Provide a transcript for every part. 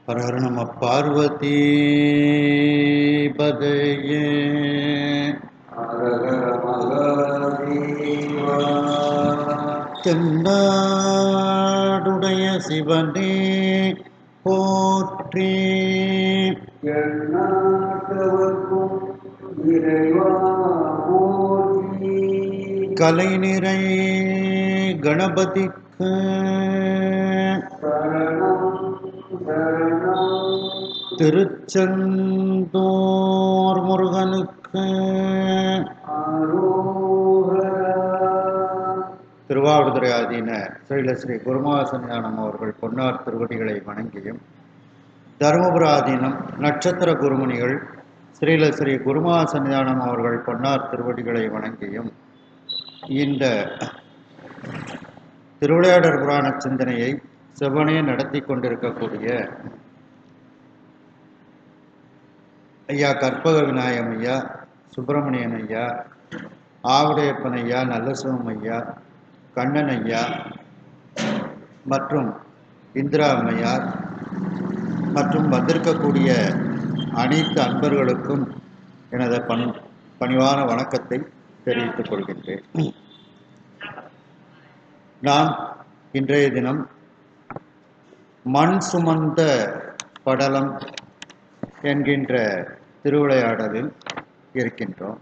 ஹர ஹர நம பார்வதி பதையே தென்னாடுடைய சிவனே போற்றி கலை நிறை கணபதிக்கு திருச்செந்தூர் முருகனுக்கு திருவாவடுதுறை ஆதீன ஸ்ரீ குருமாசன்யானம் அவர்கள் பொன்னார் திருவடிகளை வணங்கியும், தருமபுர ஆதீனம் நட்சத்திர குருமுனிகள் ஸ்ரீ குருமாசன்யானம் அவர்கள் பொன்னார் திருவடிகளை வணங்கியும், இந்த திருவிளையாடற் புராண சிந்தனையை செவ்வனே நடத்தி கொண்டிருக்கக்கூடிய ஐயா கற்பக விநாயகம் ஐயா, சுப்பிரமணியன் ஐயா, ஆவுடையப்பன் ஐயா, நல்லசிவம் ஐயா, கண்ணன் ஐயா மற்றும் இந்திரா அம்மையார் மற்றும் வந்திருக்கக்கூடிய அனைத்து அன்பர்களுக்கும் எனது பணிவான வணக்கத்தை தெரிவித்துக் கொள்கின்றேன். நாம் இன்றைய தினம் மண் சுமந்த படலம் என்கின்ற திருவிளையாடலில் இருக்கின்றோம்.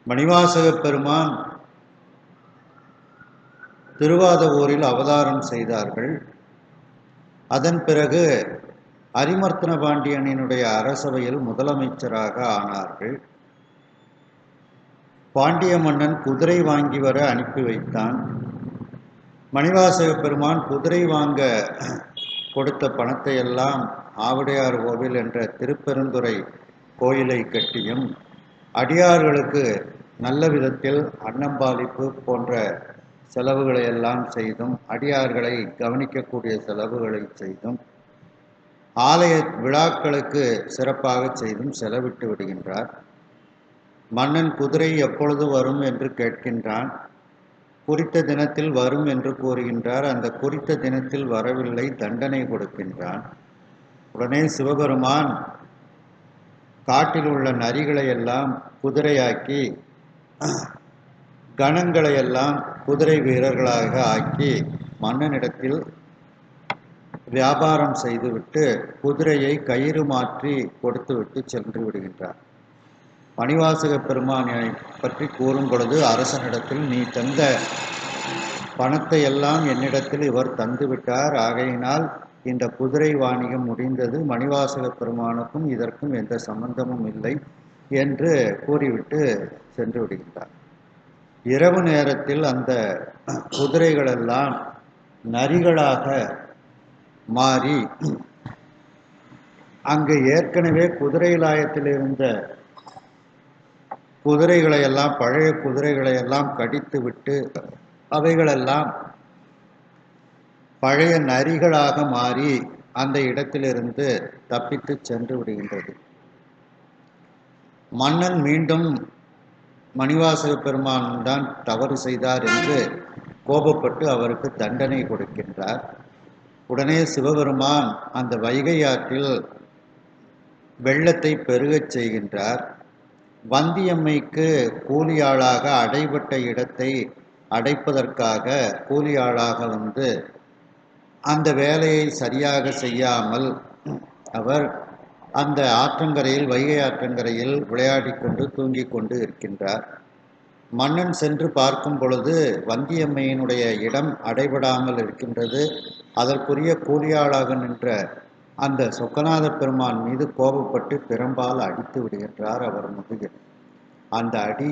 மணிவாசக பெருமான் திருவாதவூரில் அவதாரம் செய்தார்கள். அதன் பிறகு அரிமர்த்தன பாண்டியனினுடைய அரசவையில் முதலமைச்சராக ஆனார்கள். பாண்டிய மன்னன் குதிரை வாங்கி வர அனுப்பி வைத்தான். மணிவாசக பெருமான் குதிரை வாங்க கொடுத்த பணத்தை எல்லாம் ஆவுடையார் கோவில் என்ற திருப்பெருந்துறை கோயிலை கட்டியும், அடியார்களுக்கு நல்ல விதத்தில் அன்னம்பாலிப்பு போன்ற செலவுகளை எல்லாம் செய்தும், அடியார்களை கவனிக்கக்கூடிய செலவுகளை செய்தும், ஆலய விழாக்களுக்கு சிறப்பாக செய்தும் செலவிட்டு விடுகின்றார். மன்னன் குதிரை எப்பொழுது வரும் என்று கேட்கின்றான். குறித்த தினத்தில் வரும் என்று கூறுகின்றார். அந்த குறித்த தினத்தில் வரவில்லை, தண்டனை கொடுக்கின்றான். உடனே சிவபெருமான் காட்டில் உள்ள நரிகளை எல்லாம் குதிரையாக்கி, கணங்களை எல்லாம் குதிரை வீரர்களாக ஆக்கி மன்னனிடத்தில் வியாபாரம் செய்துவிட்டு குதிரையை கயிறு மாற்றி கொடுத்துவிட்டு சென்று விடுகின்றார். மணிவாசக பெருமானை பற்றி கூறும் பொழுது, அரசனிடத்தில் நீ தந்த பணத்தை எல்லாம் என்னிடத்தில் இவர் தந்துவிட்டார், ஆகையினால் இந்த குதிரை வாணிகம் முடிந்தது, மணிவாசக பெருமானுக்கும் இதற்கும் எந்த சம்பந்தமும் இல்லை என்று கூறிவிட்டு சென்று விடுகின்றார். இரவு நேரத்தில் அந்த குதிரைகளெல்லாம் நரிகளாக மாறி, அங்கு ஏற்கனவே குதிரைலாயத்தில் இருந்த குதிரைகளை எல்லாம், பழைய குதிரைகளை எல்லாம் கடித்து விட்டு அவைகளெல்லாம் பழைய நரிகளாக மாறி அந்த இடத்திலிருந்து தப்பித்து சென்று விடுகின்றது. மன்னன் மீண்டும் மணிவாசக பெருமான் தான் தவறு செய்தார் என்று கோபப்பட்டு அவருக்கு தண்டனை கொடுக்கின்றார். உடனே சிவபெருமான் அந்த வைகை ஆற்றில் வெள்ளத்தை பெருகச் செய்கின்றார். வந்தியம்மைக்கு கூலியாளாக அடைபட்ட இடத்தை அடைப்பதற்காக கூலியாளாக வந்து அந்த வேலையை சரியாக செய்யாமல் அவர் அந்த ஆற்றங்கரையில், வைகை ஆற்றங்கரையில் விளையாடி கொண்டு தூங்கிக் கொண்டு இருக்கின்றார். மன்னன் சென்று பார்க்கும் பொழுது வந்தியம்மையினுடைய இடம் அடைபடாமல் இருக்கின்றது. அதற்குரிய கூலியாளாக நின்ற அந்த சொக்கநாத பெருமான் மீது கோபப்பட்டு பிரம்பால் அடித்து விடுகின்றார் அவர் முதுகில். அந்த அடி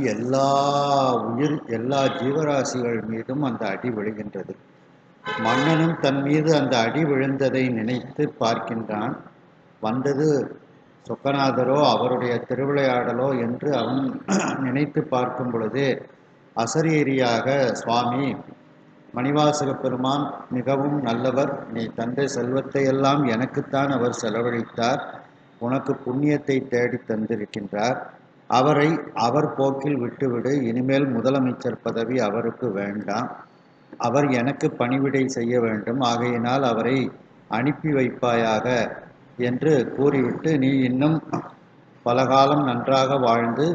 எல்லா ஜீவராசிகள் மீதும் அந்த அடி விழுகின்றது. மன்னனும் தன் மீது அந்த அடி விழுந்ததை நினைத்து பார்க்கின்றான். வந்தது சொக்கநாதரோ அவருடைய திருவிளையாடலோ என்று அவன் நினைத்து பார்க்கும் பொழுதே அசரீரியாக, சுவாமி மணிவாசக பெருமான் மிகவும் நல்லவர், நீ தந்த செல்வத்தை எல்லாம் எனக்குத்தான் அவர் செலவழித்தார், உனக்கு புண்ணியத்தை தேடி தந்திருக்கின்றார், அவரை அவர் போக்கில் விட்டுவிடு, இனிமேல் முதலமைச்சர் பதவி அவருக்கு வேண்டாம், அவர் எனக்கு பணிவிடை செய்ய வேண்டும், ஆகையினால் அவரை அனுப்பி வைப்பாயாக என்று கூறிவிட்டு, நீ இன்னும் பல காலம் நன்றாக வாழ்ந்து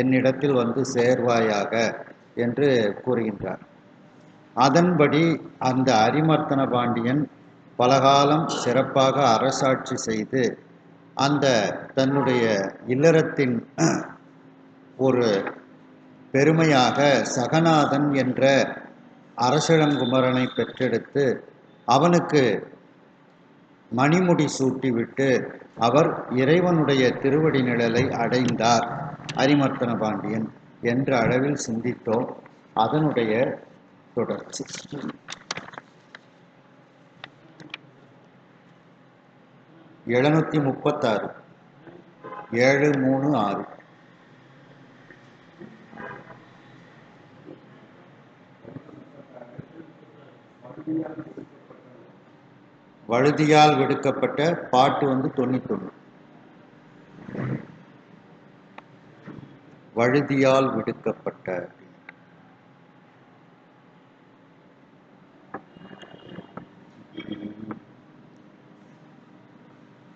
என்னிடத்தில் வந்து சேர்வாயாக என்று கூறுகின்றார். அதன்படி அந்த அரிமர்த்தன பாண்டியன் பலகாலம் சிறப்பாக அரசாட்சி செய்து அந்த தன்னுடைய இல்லறத்தின் ஒரு பெருமையாக சகநாதன் என்ற அரசழங்குமரனை பெற்றெடுத்து அவனுக்கு மணிமுடி சூட்டிவிட்டு அவர் இறைவனுடைய திருவடி நிழலை அடைந்தார் அரிமர்த்தன பாண்டியன் என்ற அளவில் சிந்தித்தோம். அதனுடைய தொடர்ச்சி 736 736. வழுதியால் விடுக்கப்பட்ட பாட்டு 91. வழுதியால் விடுக்கப்பட்ட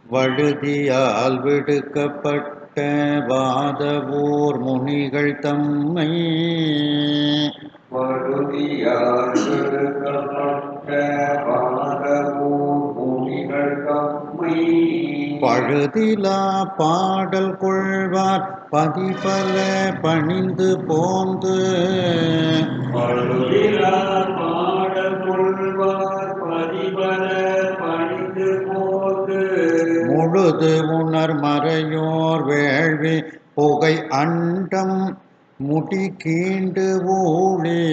வழுதியால் விடுக்கப்பட்ட வாதவூர் முனிகள் தம்மை வழுதியால் விடுக்கப்பட்ட வாதவூர் முனிகள் தம்மை பழுதிலா பாடல் கொள்வார் பதிபல பணிந்து போந்து பழுதிலா பாடல் கொள்வார் பதிபல பணிந்து போந்து முழுது உணர் மறையோர் வேள்வி புகை அண்டம் முடி கீண்டு ஊழே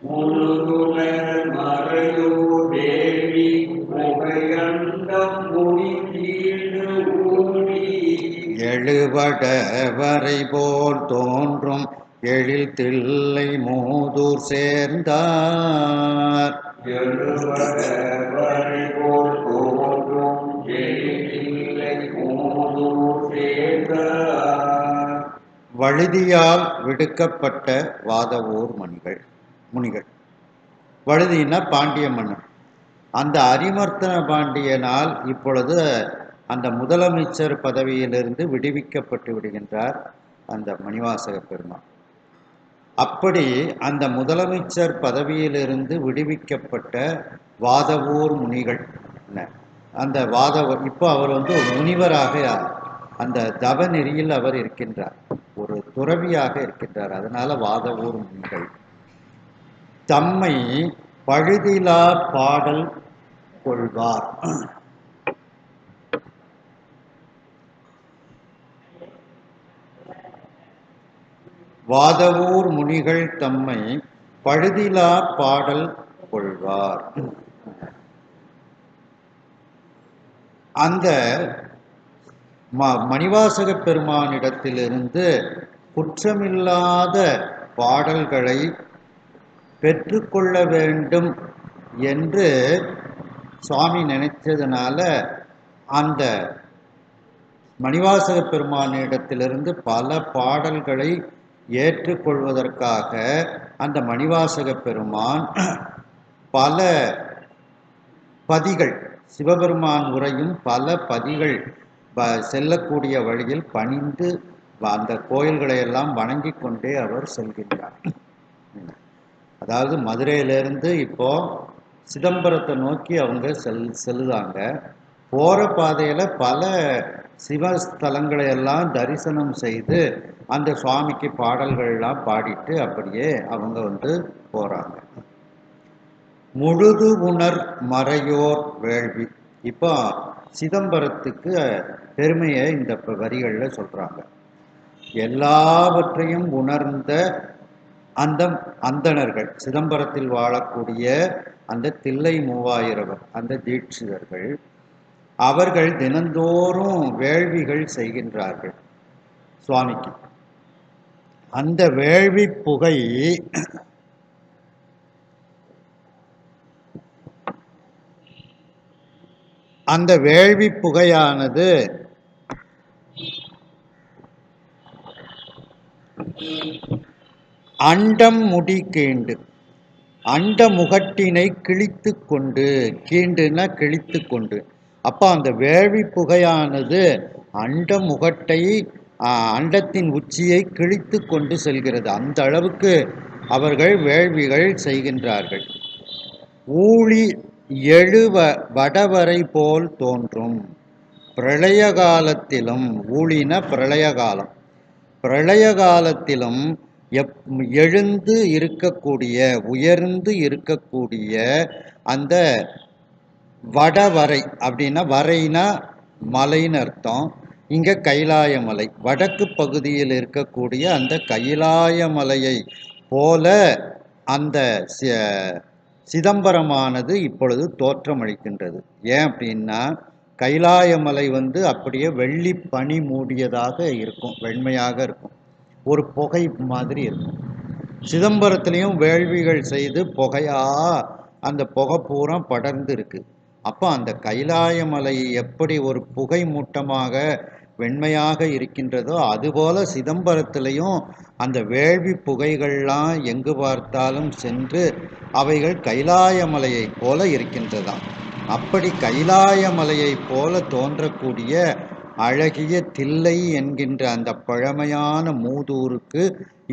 முழுதுணர் மறையோர் வேள்வி புகை அண்டம் முடி கீண்டு ஊழி எழுவட வரை போல் தோன்றும் எழில் தில்லை மூதூர் சேர்ந்தார் எழுவட வரை போல் தோன்றும் எழிலை மூதூர் சேர்ந்தார் வழுதியால் விடுக்கப்பட்ட வாதவூர் முனிகள். வழுதினா பாண்டிய மன்னன். அந்த அரிமர்த்தன பாண்டியனால் இப்பொழுது அந்த முதலமைச்சர் பதவியிலிருந்து விடுவிக்கப்பட்டு விடுகின்றார் அந்த மணிவாசக பெருமான். அப்படி அந்த முதலமைச்சர் பதவியிலிருந்து விடுவிக்கப்பட்ட வாதவூர் முனிகள் அந்த இப்போ அவர் ஒரு முனிவராக அந்த தவ நெறியில் அவர் இருக்கின்றார், ஒரு துறவியாக இருக்கின்றார். அதனால வாதவூர் முனிகள் தம்மை பழுதிலா பாடல் கொள்வார். வாதவூர் முனிகள் தம்மை பழுதிலா பாடல் கொள்வார். அந்த மணிவாசக பெருமானிடத்திலிருந்து குற்றமில்லாத பாடல்களை பெற்றுக்கொள்ள வேண்டும் என்று சுவாமி நினைத்ததுனால அந்த மணிவாசக பெருமானிடத்திலிருந்து பல பாடல்களை ஏற்றுக்கொள்வதற்காக அந்த மணிவாசக பெருமான் பல பதிகள், சிவபெருமான் உரையும் பல பதிகள் செல்லக்கூடிய வழியில் பணிந்து அந்த கோயில்களை எல்லாம் வணங்கி கொண்டே அவர் செல்கின்றார். அதாவது மதுரையிலிருந்து இப்போ சிதம்பரத்தை நோக்கி அவங்க செல்லுதாங்க. போகிற பாதையில் பல சிவஸ்தலங்களை எல்லாம் தரிசனம் செய்து அந்த சுவாமிக்கு பாடல்கள்லாம் பாடிட்டு அப்படியே அவங்க போகிறாங்க. முழுது உணர் மறையோர் வேள்வி. இப்போ சிதம்பரத்துக்கு பெருமையை இந்த வரிகளில் சொல்கிறாங்க. எல்லாவற்றையும் உணர்ந்த அந்த அந்தணர்கள், சிதம்பரத்தில் வாழக்கூடிய அந்த தில்லை மூவாயிரவர், அந்த தீட்சிதர்கள், அவர்கள் தினந்தோறும் வேள்விகள் செய்கின்றார்கள் சுவாமிக்கு. அந்த வேள்வி புகை அந்த வேள்வி புகையானது அண்டம் முடி கீண்டு, அண்ட முகட்டினை கிழித்து கொண்டு, கீண்டுனா கிழித்து கொண்டு. அப்போ அந்த வேள்வி புகையானது அண்ட முகட்டை அண்டத்தின் உச்சியை கிழித்து கொண்டு செல்கிறது. அந்த அளவுக்கு அவர்கள் வேள்விகள் செய்கின்றார்கள். ஊழி எழுவ வடவரை போல் தோன்றும். பிரளய காலத்திலும், ஊழின பிரளய காலம், பிரளய காலத்திலும் எழுந்து இருக்கக்கூடிய, உயர்ந்து இருக்கக்கூடிய அந்த வடவரை அப்படின்னா, வரைனா மலைன்னு அர்த்தம். இங்க கைலாய மலை, வடக்கு பகுதியில் இருக்கக்கூடிய அந்த கைலாய மலையை போல அந்த சிதம்பரமானது இப்பொழுது தோற்றமளிக்கின்றது. ஏன் அப்படின்னா, கைலாய மலை அப்படியே வெள்ளி பனி மூடியதாக இருக்கும், வெண்மையாக இருக்கும், ஒரு புகை மாதிரி இருக்கும். சிதம்பரத்திலையும் வேள்விகள் செய்து புகையா அந்த புகை பூரா படர்ந்து இருக்கு. அப்போ அந்த கைலாய மலை எப்படி ஒரு புகை மூட்டமாக வெண்மையாக இருக்கின்றதோ, அதுபோல சிதம்பரத்திலையும் அந்த வேள்வி புகைகள்லாம் எங்கு பார்த்தாலும் சென்று அவைகள் கைலாய மலையை போல இருக்கின்றதாம். அப்படி கைலாய மலையை போல தோன்றக்கூடிய அழகிய தில்லை என்கின்ற அந்த பழமையான மூதூருக்கு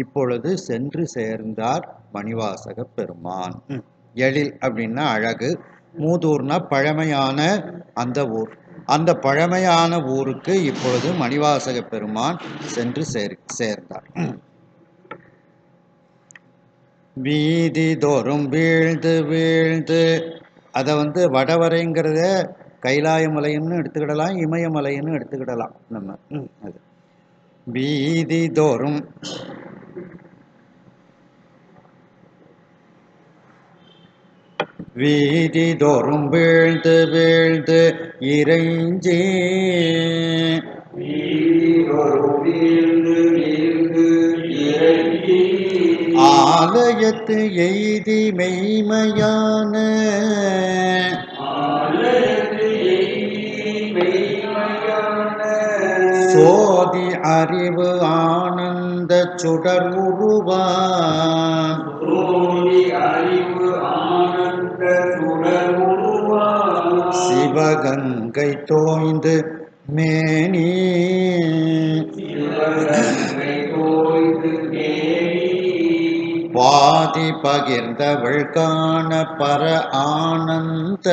இப்பொழுது சென்று சேர்ந்தார் மணிவாசக பெருமான். எழில் அப்படின்னா அழகு, மூதூர்னா பழமையான அந்த ஊர். அந்த பழமையான ஊருக்கு இப்பொழுது மணிவாசக பெருமான் சென்று சேர்ந்தார். வீதி தோறும் வீழ்ந்து வீழ்ந்து, அதை வடவரைங்கிறத கைலாயமலைன்னு எடுத்துக்கிடலாம், இமயமலைன்னு எடுத்துக்கிடலாம் நம்ம. அது வீதி தோறும் வீதி தோறும் வீழ்ந்து வீழ்ந்து இறைஞ்சி, ஆலயத்து எய்தி மெய்மையான சோதி அறிவு ஆனந்த சுடர் உருவான், சிவகங்கை தோய்ந்து மேனி, பாதி பகிர்ந்தவள் காண பர ஆனந்த,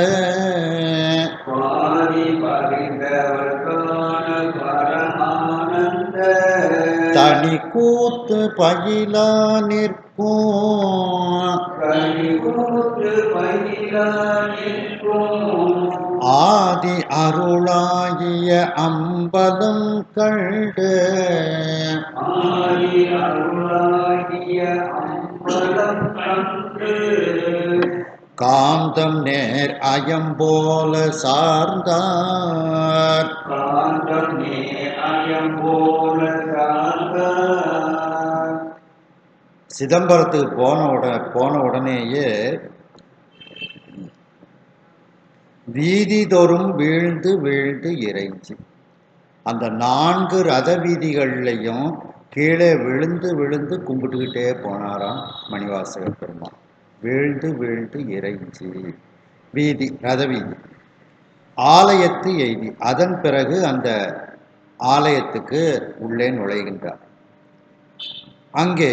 தனி கூத்து பயிலா நிற்கும், ஆதி அருளாகிய அம்பலம் கண்டு, காந்தம் நேர் அயம்போல சார்ந்தார், சிதம்பரத்துக்கு போன உடனேயே வீதிதோறும் வீழ்ந்து வீழ்ந்து இறைஞ்சி, அந்த 4 ரத வீதிகள்லையும் கீழே விழுந்து விழுந்து கும்பிட்டுக்கிட்டே போனாராம் மணிவாசக பெருமான். வீழ்ந்து வீழ்ந்து இறைஞ்சி, வீதி ரத வீதி, ஆலயத்து எய்தி, அதன் பிறகு அந்த ஆலயத்துக்கு உள்ளே நுழைகின்றார். அங்கே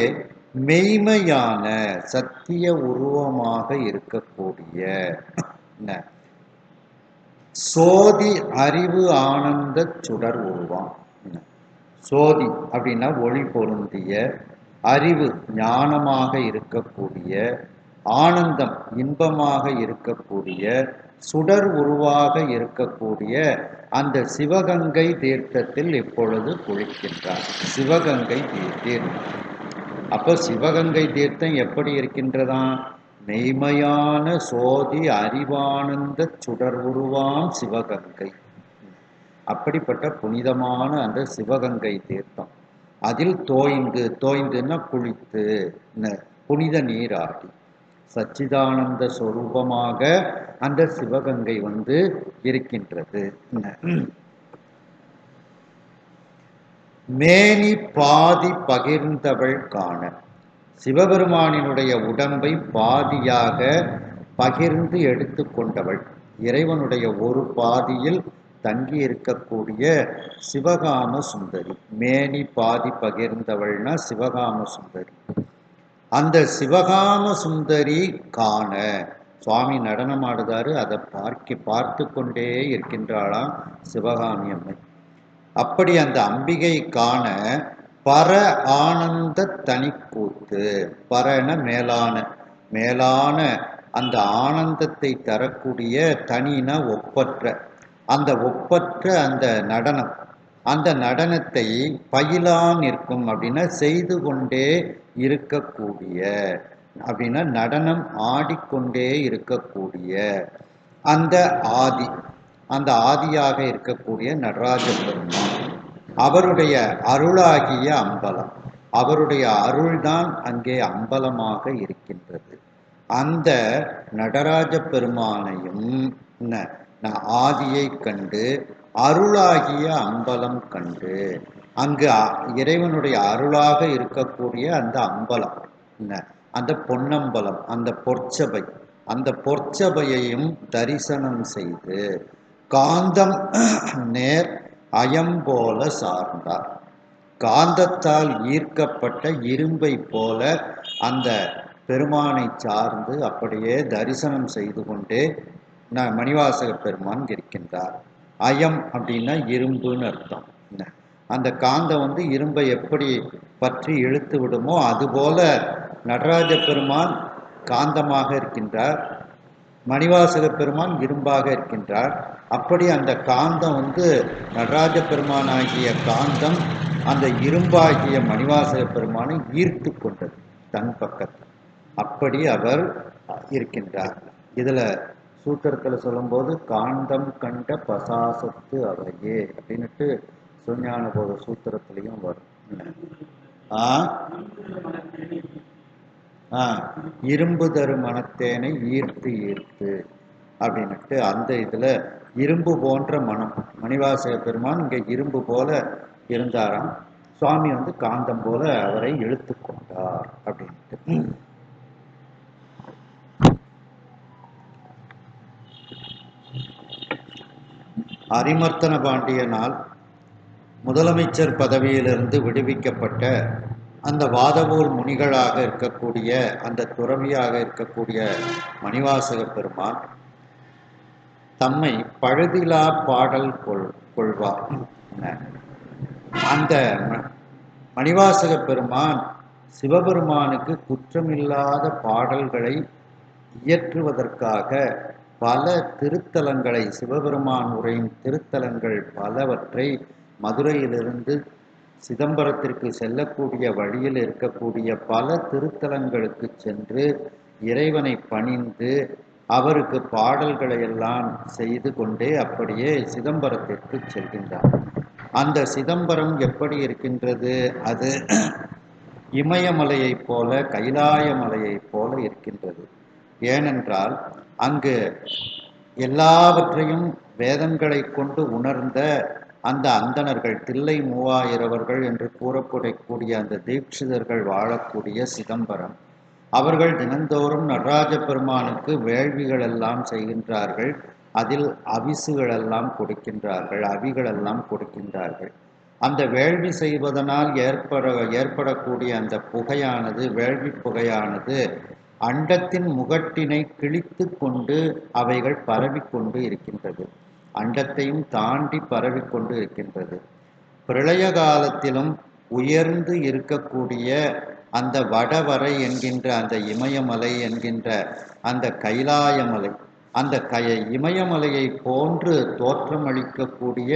மெய்மையான சத்திய உருவமாக இருக்கக்கூடிய சோதி அறிவு ஆனந்த சுடர் உருவாம். சோதி அப்படின்னா ஒளி பொருந்திய, அறிவு ஞானமாக இருக்கக்கூடிய, ஆனந்தம் இன்பமாக இருக்கக்கூடிய, சுடர் உருவாக இருக்கக்கூடிய அந்த சிவகங்கை தீர்த்தத்தில் இப்பொழுது குளிக்கின்றார். சிவகங்கை தீர்த்தம். அப்போ சிவகங்கை தீர்த்தம் எப்படி இருக்கின்றதா? மெய்மையான சோதி அறிவானந்த சுடர் உருவாம் சிவகங்கை. அப்படிப்பட்ட புனிதமான அந்த சிவகங்கை தீர்த்தம், அதில் தோய்ந்துன்னா குளித்து, புனித நீராடி, சச்சிதானந்த சொரூபமாக அந்த சிவகங்கை இருக்கின்றது. மேனி பாதி பகிர்ந்தவள் காண, சிவபெருமானினுடைய உடம்பை பாதியாக பகிர்ந்து எடுத்து கொண்டவள். இறைவனுடைய ஒரு பாதியில் தங்கி இருக்கக்கூடிய சிவகாம சுந்தரி. மேனி பாதி பகிர்ந்தவள்னா சிவகாம சுந்தரி. அந்த சிவகாம சுந்தரி காண சுவாமி நடனம் ஆடுதாரு. அதை பார்த்து கொண்டே இருக்கின்றாளாம் சிவகாமி அம்மை. அப்படி அந்த அம்பிகை காண பர ஆனந்த தனிக்கூத்து. பரன மேலான, மேலான அந்த ஆனந்தத்தை தரக்கூடிய, தனின ஒப்பற்ற, அந்த ஒப்பற்ற அந்த நடனம், அந்த நடனத்தை பயிலான் இருக்கும் அப்படின்னா செய்து கொண்டே இருக்கக்கூடிய, அப்படின்னா நடனம் ஆடிக்கொண்டே இருக்கக்கூடிய அந்த ஆதி, அந்த ஆதியாக இருக்கக்கூடிய நடராஜ பெருமான், அவருடைய அருளாகிய அம்பலம், அவருடைய அருள்தான் அங்கே அம்பலமாக இருக்கின்றது. அந்த நடராஜ பெருமானையும் ஆதியை கண்டு அருளாகிய அம்பலம் கண்டு, அங்கு இறைவனுடைய அருளாக இருக்கக்கூடிய அந்த அம்பலம், அந்த பொன்னம்பலம், அந்த பொற்சபை, அந்த பொற்சபையையும் தரிசனம் செய்து காந்தம் நேர் அயம்போல சார்ந்தார். காந்தத்தால் ஈர்க்கப்பட்ட இரும்பை போல அந்த பெருமானை சார்ந்து அப்படியே தரிசனம் செய்து கொண்டே மணிவாசக பெருமான் இருக்கின்றார். அயம் அப்படின்னா இரும்புன்னு அர்த்தம். அந்த காந்தம் இரும்பை எப்படி பற்றி இழுத்து விடுமோ அதுபோல நடராஜ பெருமான் காந்தமாக இருக்கின்றார், மணிவாசக பெருமான் இரும்பாக இருக்கின்றார். அப்படி அந்த காந்தம் நடராஜ பெருமான் ஆகிய காந்தம் அந்த இரும்பாகிய மணிவாசக பெருமானை ஈர்த்து கொண்டது தன் பக்கத்தில். அப்படி அவர் இருக்கின்றார். இதுல சூத்திரத்தில் சொல்லும்போது காந்தம் கண்ட பசாசத்து அவையே அப்படின்னுட்டு சுஞான போத சூத்திரத்திலையும் வரும். இரும்பு தரு மனத்தேனை ஈர்த்து ஈர்த்து அப்படின்னுட்டு அந்த இதுல இரும்பு போன்ற மனம், மணிவாசக பெருமான் இங்க இரும்பு போல இருந்தாராம். சுவாமி காந்தம் போல அவரை இழுத்து கொண்டார் அப்படின்ட்டு. அரிமர்த்தன பாண்டியனால் முதலமைச்சர் பதவியிலிருந்து விடுவிக்கப்பட்ட அந்த வாதவூர் முனிகளாக இருக்கக்கூடிய, அந்த துறவியாக இருக்கக்கூடிய மணிவாசக பெருமான் தம்மை பழுதிலா பாடல் கொள்வார். அந்த மணிவாசக பெருமான் சிவபெருமானுக்கு குற்றமில்லாத பாடல்களை இயற்றுவதற்காக பல திருத்தலங்களை, சிவபெருமான் உரையும் திருத்தலங்கள் பலவற்றை மதுரையிலிருந்து சிதம்பரத்திற்கு செல்லக்கூடிய வழியில் இருக்கக்கூடிய பல திருத்தலங்களுக்கு சென்று இறைவனை பணிந்து அவருக்கு பாடல்களை எல்லாம் செய்து கொண்டே அப்படியே சிதம்பரத்திற்கு செல்கின்றார். அந்த சிதம்பரம் எப்படி இருக்கின்றது? அது இமயமலையைப் போல, கைலாயமலையைப் போல இருக்கின்றது. ஏனென்றால் அங்கு எல்லாவற்றையும் வேதங்களை கொண்டு உணர்ந்த அந்த அந்தணர்கள், தில்லை மூவாயிரவர்கள் என்று கூறப்படக்கூடிய அந்த தீட்சிதர்கள் வாழக்கூடிய சிதம்பரம், அவர்கள் தினந்தோறும் நடராஜ பெருமானுக்கு வேள்விகள் எல்லாம் செய்கின்றார்கள். அதில் அவிசுகள் எல்லாம் கொடுக்கின்றார்கள், அவிகள் எல்லாம் கொடுக்கின்றார்கள். அந்த வேள்வி செய்வதனால் ஏற்படக்கூடிய அந்த புகையானது, வேள்வி புகையானது அண்டத்தின் முகட்டினை கிழித்து கொண்டு அவைகள் பரவிக்கொண்டு இருக்கின்றது. அண்டத்தையும் தாண்டி பரவிக்கொண்டு இருக்கின்றது. பிரளய காலத்திலும் உயர்ந்து இருக்கக்கூடிய அந்த வடவரை என்கின்ற அந்த இமயமலை என்கின்ற அந்த கைலாயமலை, அந்த இமயமலையை போன்று தோற்றமளிக்கக்கூடிய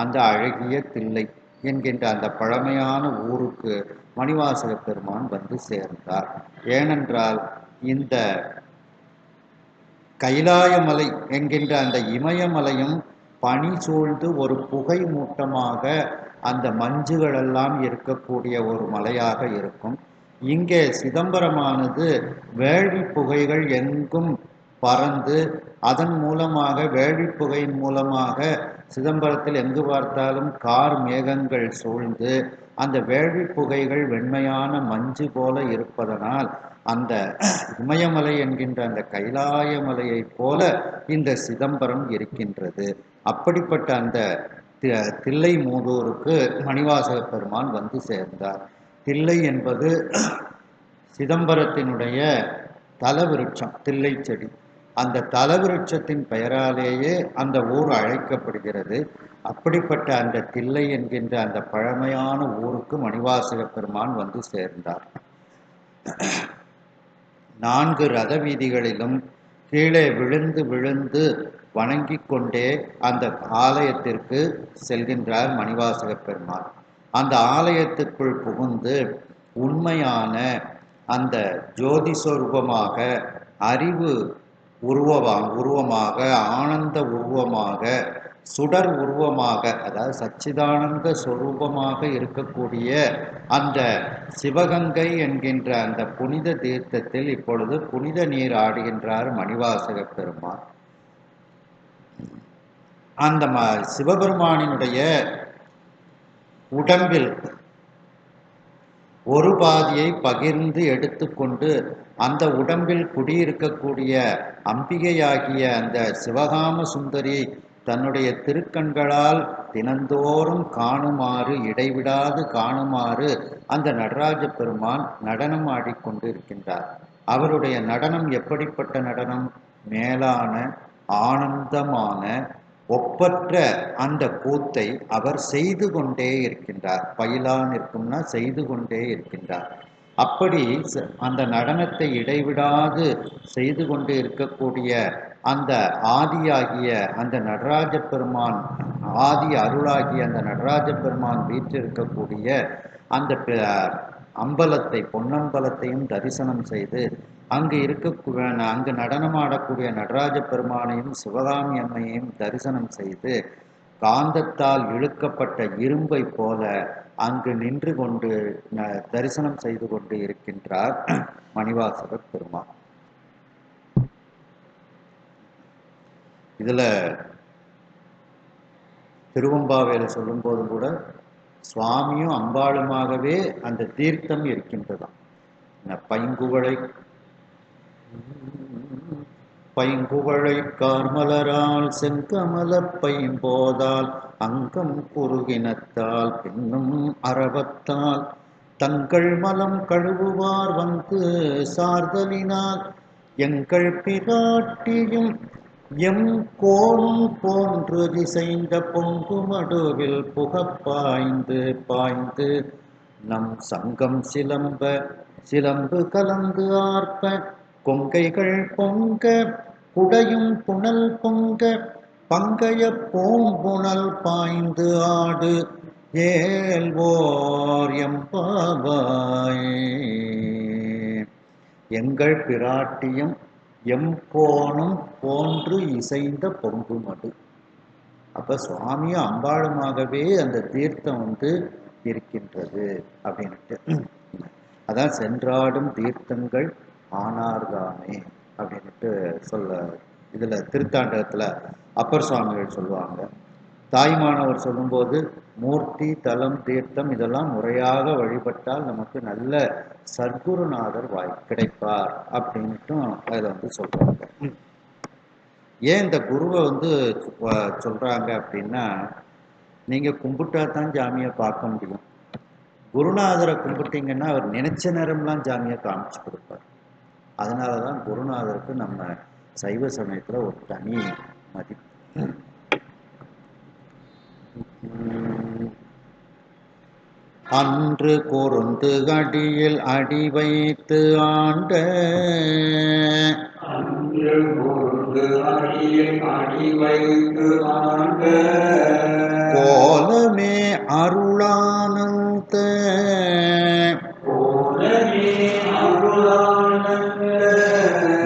அந்த அழகிய தில்லை என்கின்ற அந்த பழமையான ஊருக்கு மணிவாசக பெருமான் சேர்ந்தார். ஏனென்றால் இந்த கைலாயமலை என்கின்ற அந்த இமயமலையும் பனி சூழ்ந்து ஒரு புகை மூட்டமாக அந்த மஞ்சுகளெல்லாம் இருக்கக்கூடிய ஒரு மலையாக இருக்கும். இங்கே சிதம்பரமானது வேள்வி புகைகள் எங்கும் பறந்து அதன் மூலமாக, வேள்வி புகையின் மூலமாக சிதம்பரத்தில் எங்கு பார்த்தாலும் கார் மேகங்கள் சூழ்ந்து அந்த வேள்வி புகைகள் வெண்மையான மஞ்சு போல இருப்பதனால் அந்த இமயமலை என்கின்ற அந்த கைலாய மலையைப் போல இந்த சிதம்பரம் இருக்கின்றது. அப்படிப்பட்ட அந்த தில்லை மூதூருக்கு மணிவாசக பெருமான் வந்து சேர்ந்தார். தில்லை என்பது சிதம்பரத்தினுடைய தலவிருட்சம், தில்லை செடி. அந்த தலவிருட்சத்தின் பெயராலேயே அந்த ஊர் அழைக்கப்படுகிறது. அப்படிப்பட்ட அந்த தில்லை என்கின்ற அந்த பழமையான ஊருக்கு மணிவாசக பெருமான் வந்து சேர்ந்தார். 4 ரத வீதிகளிலும் கீழே விழுந்து விழுந்து வணங்கி கொண்டே அந்த ஆலயத்திற்கு செல்கின்றார் மணிவாசக பெருமான். அந்த ஆலயத்திற்குள் புகுந்து உண்மையான அந்த ஜோதி சொரூபமாக, அறிவு உருவமாக, ஆனந்த உருவமாக, சுடர் உருவமாக, அதாவது சச்சிதானந்த சொரூபமாக இருக்கக்கூடிய அந்த சிவகங்கை என்கின்ற அந்த புனித தீர்த்தத்தில் இப்பொழுது புனித நீர் ஆடுகின்றார் மணிவாசக பெருமான். அந்த சிவபெருமானினுடைய உடம்பில் ஒரு பாதியை பகிர்ந்து எடுத்துக்கொண்டு அந்த உடம்பில் குடியிருக்கக்கூடிய அம்பிகையாகிய அந்த சிவகாம சுந்தரி தன்னுடைய திருக்கண்களால் தினந்தோறும் காணுமாறு, இடைவிடாது காணுமாறு அந்த நடராஜ பெருமான் நடனம் ஆடிக்கொண்டு இருக்கின்றார். அவருடைய நடனம் எப்படிப்பட்ட நடனம்? மேலான, ஆனந்தமான, ஒப்பற்ற அந்த கூத்தை அவர் செய்து கொண்டே இருக்கின்றார். பயிலான் இருக்கும்னா செய்து கொண்டே இருக்கின்றார். அப்படி அந்த நடனத்தை இடைவிடாது செய்து கொண்டு இருக்கக்கூடிய அந்த ஆதியாகிய அந்த நடராஜ பெருமான், ஆதி அருளாகிய அந்த நடராஜ பெருமான் வீற்றிருக்கக்கூடிய அந்த அம்பலத்தை, பொன்னம்பலத்தையும் தரிசனம் செய்து அங்கு நடனமாடக்கூடிய நடராஜ பெருமானையும் சிவகாமி அம்மையையும் தரிசனம் செய்து காந்தத்தால் இழுக்கப்பட்ட இரும்பை போல அங்கு நின்று கொண்டு தரிசனம் செய்து கொண்டு இருக்கின்றார் மணிவாசக பெருமான். இதுல திருவம்பாவையில சொல்லும் போது கூட சுவாமியும் அம்பாளுமாகவே அந்த தீர்த்தம் இருக்கின்றதாம். பைங்குவளை கார்மலரால் செங்கமல பைம்போதால் அங்கம் குறுகினத்தால் பின்னும் அரவத்தால் தங்கள் மலம் கழுவுவார் வந்து சார்தலினால் எங்கள் பிராட்டியும் எம் கோணும் போன்று இசைந்த பொங்கு மடுவில் புகப்பாய்ந்து பாய்ந்து நம் சங்கம் சிலம்பு கலந்து ஆர்ப்ப கொங்கைகள் பொங்க குடையும் புனல் பொங்க பங்கைய பூம்புணல் பாய்ந்து ஆடு ஏல்வோர் எம்பாவாய். எங்கள் பிராட்டியும் எம் கோணும் போன்று இசைந்த பொங்கு மடு. அப்ப சுவாமியும் அம்பாளுமாகவே அந்த தீர்த்தம் வந்து இருக்கின்றது அப்படின்ட்டு. அதான் சென்றாடும் தீர்த்தங்கள் ஆனார்தானே அப்படின்ட்டு இதுல திருத்தாண்டகத்துல அப்பர் சுவாமிகள் சொல்லுவாங்க. தாய்மானவர் சொல்லும்போது மூர்த்தி, தலம், தீர்த்தம் இதெல்லாம் முறையாக வழிபட்டால் நமக்கு நல்ல சர்க்குருநாதர் கிடைப்பார் அப்படின்ட்டும் அதில் வந்து சொல்றாங்க. ஏன் இந்த குருவை வந்து சொல்றாங்க அப்படின்னா, நீங்க கும்பிட்டா தான் ஜாமியை பார்க்க முடியும். குருநாதரை கும்பிட்டீங்கன்னா அவர் நினைச்ச நேரம்லாம் ஜாமியை காமிச்சு கொடுப்பார். அதனாலதான் குருநாதருக்கு நம்ம சைவ சமயத்துல ஒரு தனி மதிப்பு. அன்று பொருந்து அடியில் அடி வைத்து ஆண்ட கோலமே அருளானந்த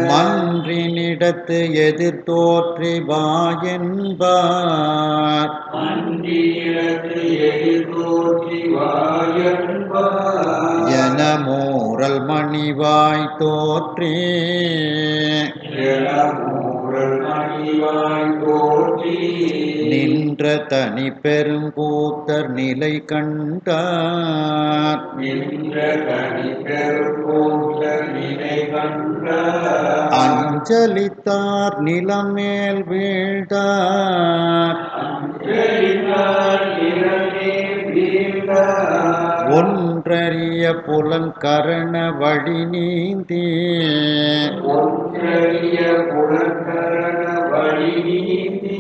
மன்றினிடத்து எதிர் தோற்றி வாயென்பார் என மூரல் மணிவாய் தோற்றி நின் நின்ற தனி பெருங்கூத்தர் நிலை கண்டார் நின்ற தனி பெருங்கூத்த நிலை கண்டார் அஞ்சலித்தார் நிலமேல் வீழ்ந்தார் அஞ்சலித்தார் நிலமேல் வீழ்ந்தார் ஒன்றறிய புலங்கரண வழி நீந்தி ஒன்றறிய புலங்கரண வழி நீந்தி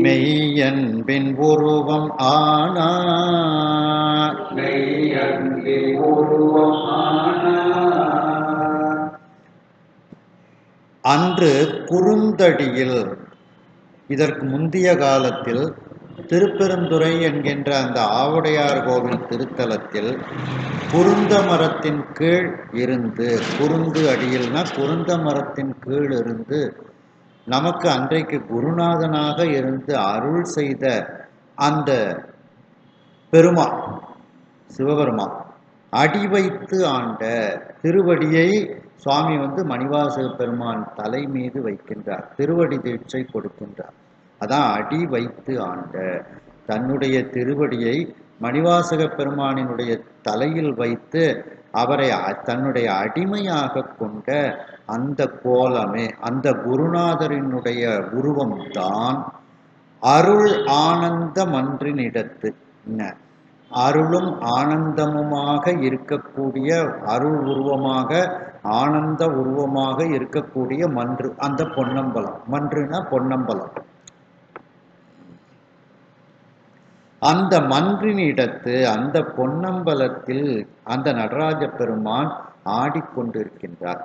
மெய்யன்பின் உருவம் ஆனார் மெய்யன்பின் உருவம் ஆனார் அன்று குறுந்தடியில் இதற்கு முந்திய காலத்தில் திருப்பெருந்துறை என்கின்ற அந்த ஆவுடையார் கோவில் திருத்தலத்தில் குருந்த மரத்தின் கீழ் இருந்து, குருந்து அடியில்னா குருந்த மரத்தின் கீழ் இருந்து நமக்கு அன்றைக்கு குருநாதனாக இருந்து அருள் செய்த அந்த பெருமான் சிவபெருமான் அடி வைத்து ஆண்ட திருவடியை சுவாமி மணிவாசக பெருமான் தலை மீது வைக்கின்றார், திருவடி தீட்சை கொடுக்கின்றார். அதான் அடி வைத்து ஆண்ட. தன்னுடைய திருவடியை மணிவாசக பெருமானினுடைய தலையில் வைத்து அவரை தன்னுடைய அடிமையாக கொண்ட அந்த கோலமே, அந்த குருநாதரினுடைய உருவம்தான் அருள் ஆனந்த மன்றினிடத்து. அருளும் ஆனந்தமுமாக இருக்கக்கூடிய, அருள் உருவமாக ஆனந்த உருவமாக இருக்கக்கூடிய மன்று, அந்த பொன்னம்பலம். மன்றுனா பொன்னம்பலம். அந்த மன்றினிடத்து, அந்த பொன்னம்பலத்தில் அந்த நடராஜ பெருமான் ஆடிக்கொண்டிருக்கின்றார்.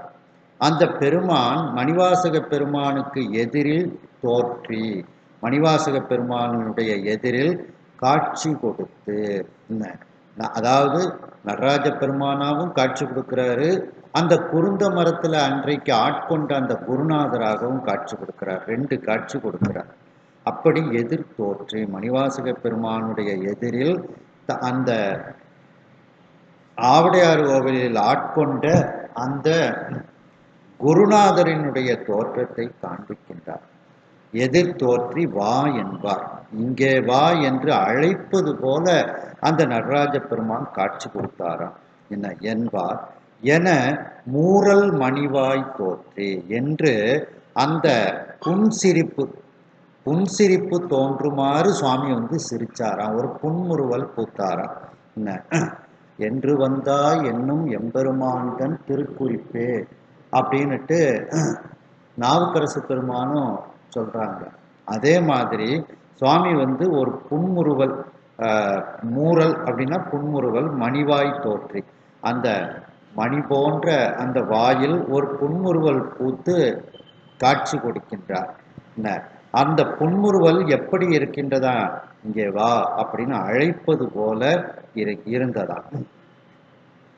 அந்த பெருமான் மணிவாசக பெருமானுக்கு எதிரில் தோற்றி, மணிவாசக பெருமானுடைய எதிரில் காட்சி கொடுத்து, அதாவது நடராஜ பெருமானாவும் காட்சி கொடுக்கிறாரு, அந்த குருந்த மரத்துல அன்றைக்கு ஆட்கொண்ட அந்த குருநாதராகவும் காட்சி கொடுக்கிறார். ரெண்டு காட்சி கொடுக்கிறார். அப்படி எதிர் தோற்றி மணிவாசக பெருமானுடைய எதிரில் அந்த ஆவுடையார் கோவிலில் ஆட்கொண்ட அந்த குருநாதரினுடைய தோற்றத்தை காண்பிக்கின்றார். எதிர் தோற்றி வா என்பார். இங்கே வா என்று அழைப்பது போல அந்த நடராஜ பெருமான் காட்சி கொடுத்தாராம். என்ன என்பார் என மூரல் மணிவாய் தோற்றி என்று அந்த புன்சிரிப்பு தோன்றுமாறு சுவாமி சிரிச்சாராம். ஒரு புன்முறுவல் பூத்தாராம். என்ன என்று வந்தாய் என்னும் எம்பெருமான்தன் திருக்குறிப்பே அப்படின்னுட்டு நாவுக்கரசு பெருமானும் சொல்றாங்க. அதே மாதிரி சுவாமி ஒரு புன்முறுவல், மூரல் அப்படின்னா புன்முறுவல், மணிவாய் தோற்றி, அந்த மணி போன்ற அந்த வாயில் ஒரு புன்முறுவல் பூத்து காட்சி கொடுக்கின்றார். அந்த புன்முறுவல் எப்படி இருக்கின்றதா, இங்கே வா அப்படின்னு அழைப்பது போல இருந்ததா.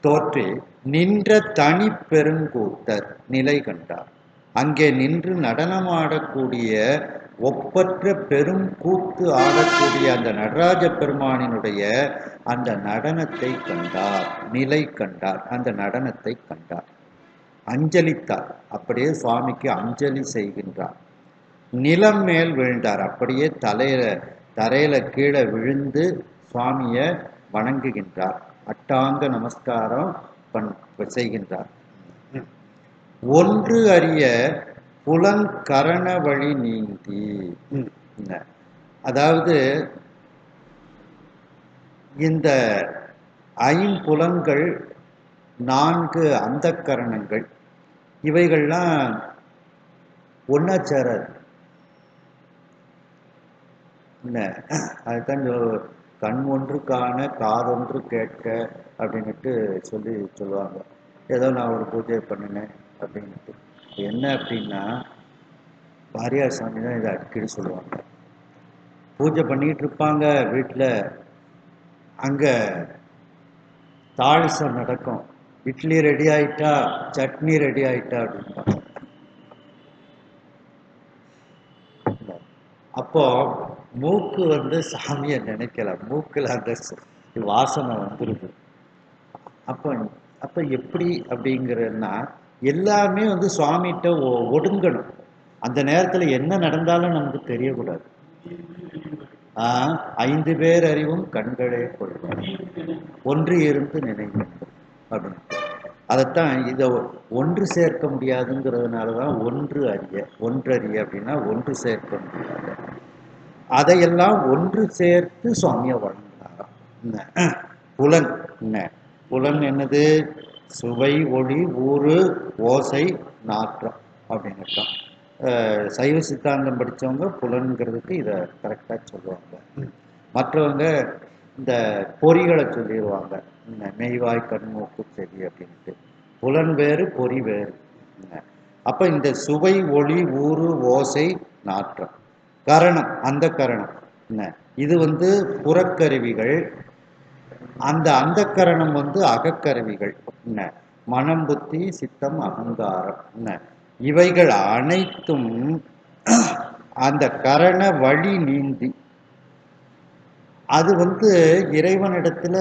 தோற்றி நின்ற தனி பெருங்கூத்தர் நிலை கண்டார். அங்கே நின்று நடனமாடக்கூடிய, ஒப்பற்ற பெரும் கூத்து ஆடக்கூடிய அந்த நடராஜ பெருமானினுடைய அந்த நடனத்தை கண்டார், நிலை கண்டார், அந்த நடனத்தை கண்டார். அஞ்சலித்தார், அப்படியே சுவாமிக்கு அஞ்சலி செய்கின்றார். நிலம் மேல் விழுந்தார், அப்படியே தரையில கீழே விழுந்து சுவாமியை வணங்குகின்றார். அட்டாங்க நமஸ்காரம் செய்கின்றார். ஒன்று அறிய புலங்கரண வழி நீந்தி, அதாவது இந்த ஐம்புலன்கள், 4 அந்தக்கரணங்கள், இவைகள்லாம் ஒன்னா சேராது. அதுதான் கண் ஒன்று காண காதொன்று கேட்க அப்படின்னுட்டு சொல்லுவாங்க. ஏதோ நான் ஒரு பூஜை பண்ணினேன் அப்படின்ட்டு. என்ன அப்படின்னா, பாரியார் சாமி தான் இதை அடிக்கடி சொல்லுவாங்க. பூஜை பண்ணிட்டு இருப்பாங்க வீட்டில், அங்கே தாளிசம் நடக்கும். இட்லி ரெடி ஆயிட்டா, சட்னி ரெடி ஆயிட்டா அப்படின்பாங்க. அப்போ மூக்கு சாமியை நினைக்கல, மூக்கில் அந்த வாசனை வந்துருது. அப்போ எப்படி அப்படிங்கிறதுனா, எல்லாமே சுவாமிகிட்ட ஒடுங்கணும். அந்த நேரத்தில் என்ன நடந்தாலும் நமக்கு தெரியக்கூடாது. 5 பேர் அறிவும் கண்களே கொள்வார் ஒன்று இருந்து நினைவு அப்படின்னு. அதைத்தான் இதை ஒன்று சேர்க்க முடியாதுங்கிறதுனால தான் ஒன்றறிய அப்படின்னா ஒன்று சேர்க்க முடியாது. அதையெல்லாம் ஒன்று சேர்த்து சுவாமியை வழங்கினாராம். புலன் புலன் என்னது? சுவை, ஒளி, ஊறு, ஓசை, நாற்றம் அப்படின்னு. சைவ சித்தாந்தம் படித்தவங்க புலன்கிறதுக்கு இதை கரெக்டாக சொல்லுவாங்க. மற்றவங்க இந்த பொறிகளை சொல்லிடுவாங்க, மெய்வாய் கண் மூக்கு செவி அப்படின்ட்டு. புலன் வேறு, பொறி வேறு. அப்போ இந்த சுவை, ஒளி, ஊறு, ஓசை, நாற்றம், கரணம், அந்த கரணம் இது புறக்கருவிகள். அந்த கரணம் அகக்கருவிகள். மனம், புத்தி, சித்தம், அகங்காரம் இவைகள் அனைத்தும் அந்த கரண வழி நீந்தி அது இறைவனிடத்துல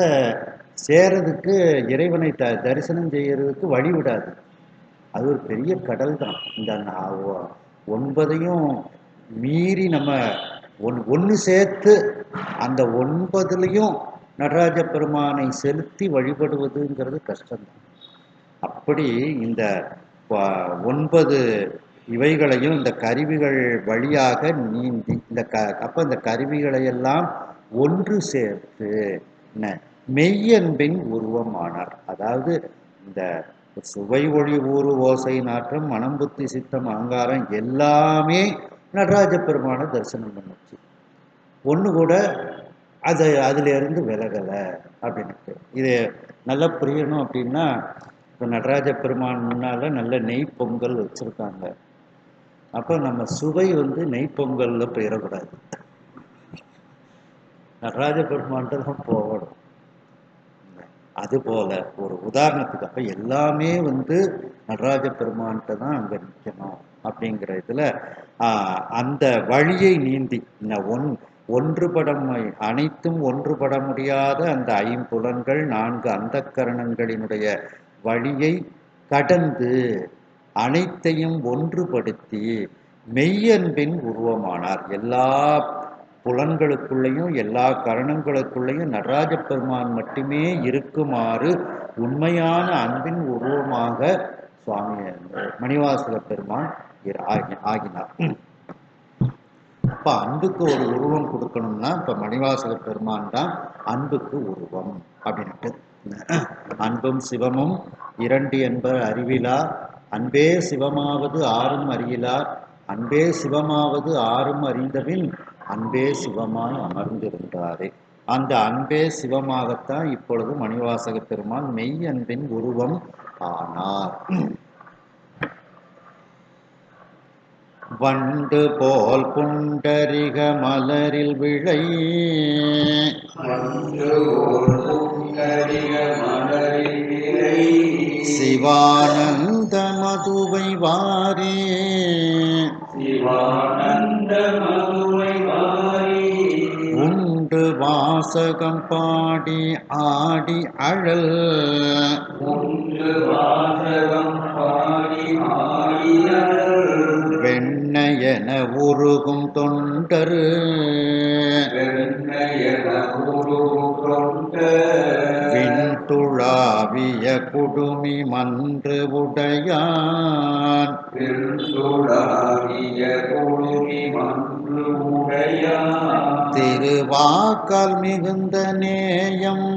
சேரதுக்கு, இறைவனை தரிசனம் செய்யறதுக்கு வழி விடாது. அது ஒரு பெரிய கடல் தான். இந்த 9ஐயும் மீறி நம்ம ஒன்று சேர்த்து அந்த 9லையும் நடராஜ பெருமானை செலுத்தி வழிபடுவதுங்கிறது கஷ்டம்தான். அப்படி இந்த 9 இவைகளையும் இந்த கருவிகள் வழியாக நீந்தி அப்ப இந்த கருவிகளையெல்லாம் ஒன்று சேர்த்து மெய்யன்பின் உருவமானார். அதாவது இந்த சுவை, ஒளி, ஊறு, ஓசை, நாற்றம், மனம், புத்தி, சித்தம், அகங்காரம் எல்லாமே நடராஜ பெருமான தரிசனம் பண்ணுச்சு. ஒன்று கூட அதுல இருந்து விலகலை அப்படின்ட்டு. இது நல்லா புரியணும் அப்படின்னா, இப்போ நடராஜ பெருமான் முன்னால நல்ல நெய் பொங்கல் வச்சிருக்காங்க. அப்போ நம்ம சுவை நெய் பொங்கல்ல போயிடக்கூடாது, நடராஜ பெருமான்ட்டு தான் போகணும். அதுபோல ஒரு உதாரணத்துக்கு அப்போ எல்லாமே நடராஜ பெருமான்கிட்ட தான் அங்கே நிற்கணும் அப்படிங்கிற இதில் அந்த வழியை நீந்தி அனைத்தும் ஒன்றுபட முடியாத அந்த 5 புலன்கள் 4 அந்தக்கரணங்களினுடைய வழியை கடந்து அனைத்தையும் ஒன்றுபடுத்தி மெய்யன்பின் உருவமானார். எல்லா புலன்களுக்குள்ளேயும் எல்லா கரணங்களுக்குள்ளேயும் நடராஜ பெருமான் மட்டுமே இருக்குமாறு உண்மையான அன்பின் உருவமாக சுவாமி மணிவாசக பெருமான் ஆகினார். அப்ப அன்புக்கு ஒரு உருவம் கொடுக்கணும்னா இப்ப மணிவாசக பெருமான் தான் அன்புக்கு உருவம் அப்படின்ட்டு. அன்பும் சிவமும் 2 என்பர் அறிவிலார், அன்பே சிவமாவது ஆறும் அறியிலார், அன்பே சிவமாவது ஆறும் அறிந்தபின் அன்பே சிவமாய் அமர்ந்திருந்தாரே. அந்த அன்பே சிவமாகத்தான் இப்பொழுது மணிவாசக பெருமான் மெய் அன்பின் உருவம் ஆனார். வண்டு போல் புண்டரிக மலரில் விழை, சிவானந்த மதுவை வாரே, உண்டு வாசகம் பாடி ஆடி அழல், வெண்ணையென உருகும் தொண்டரு, விண்துழாவிய குடுமி மன்று உடையான், திருவாக்கால் மிகுந்த நேயம்,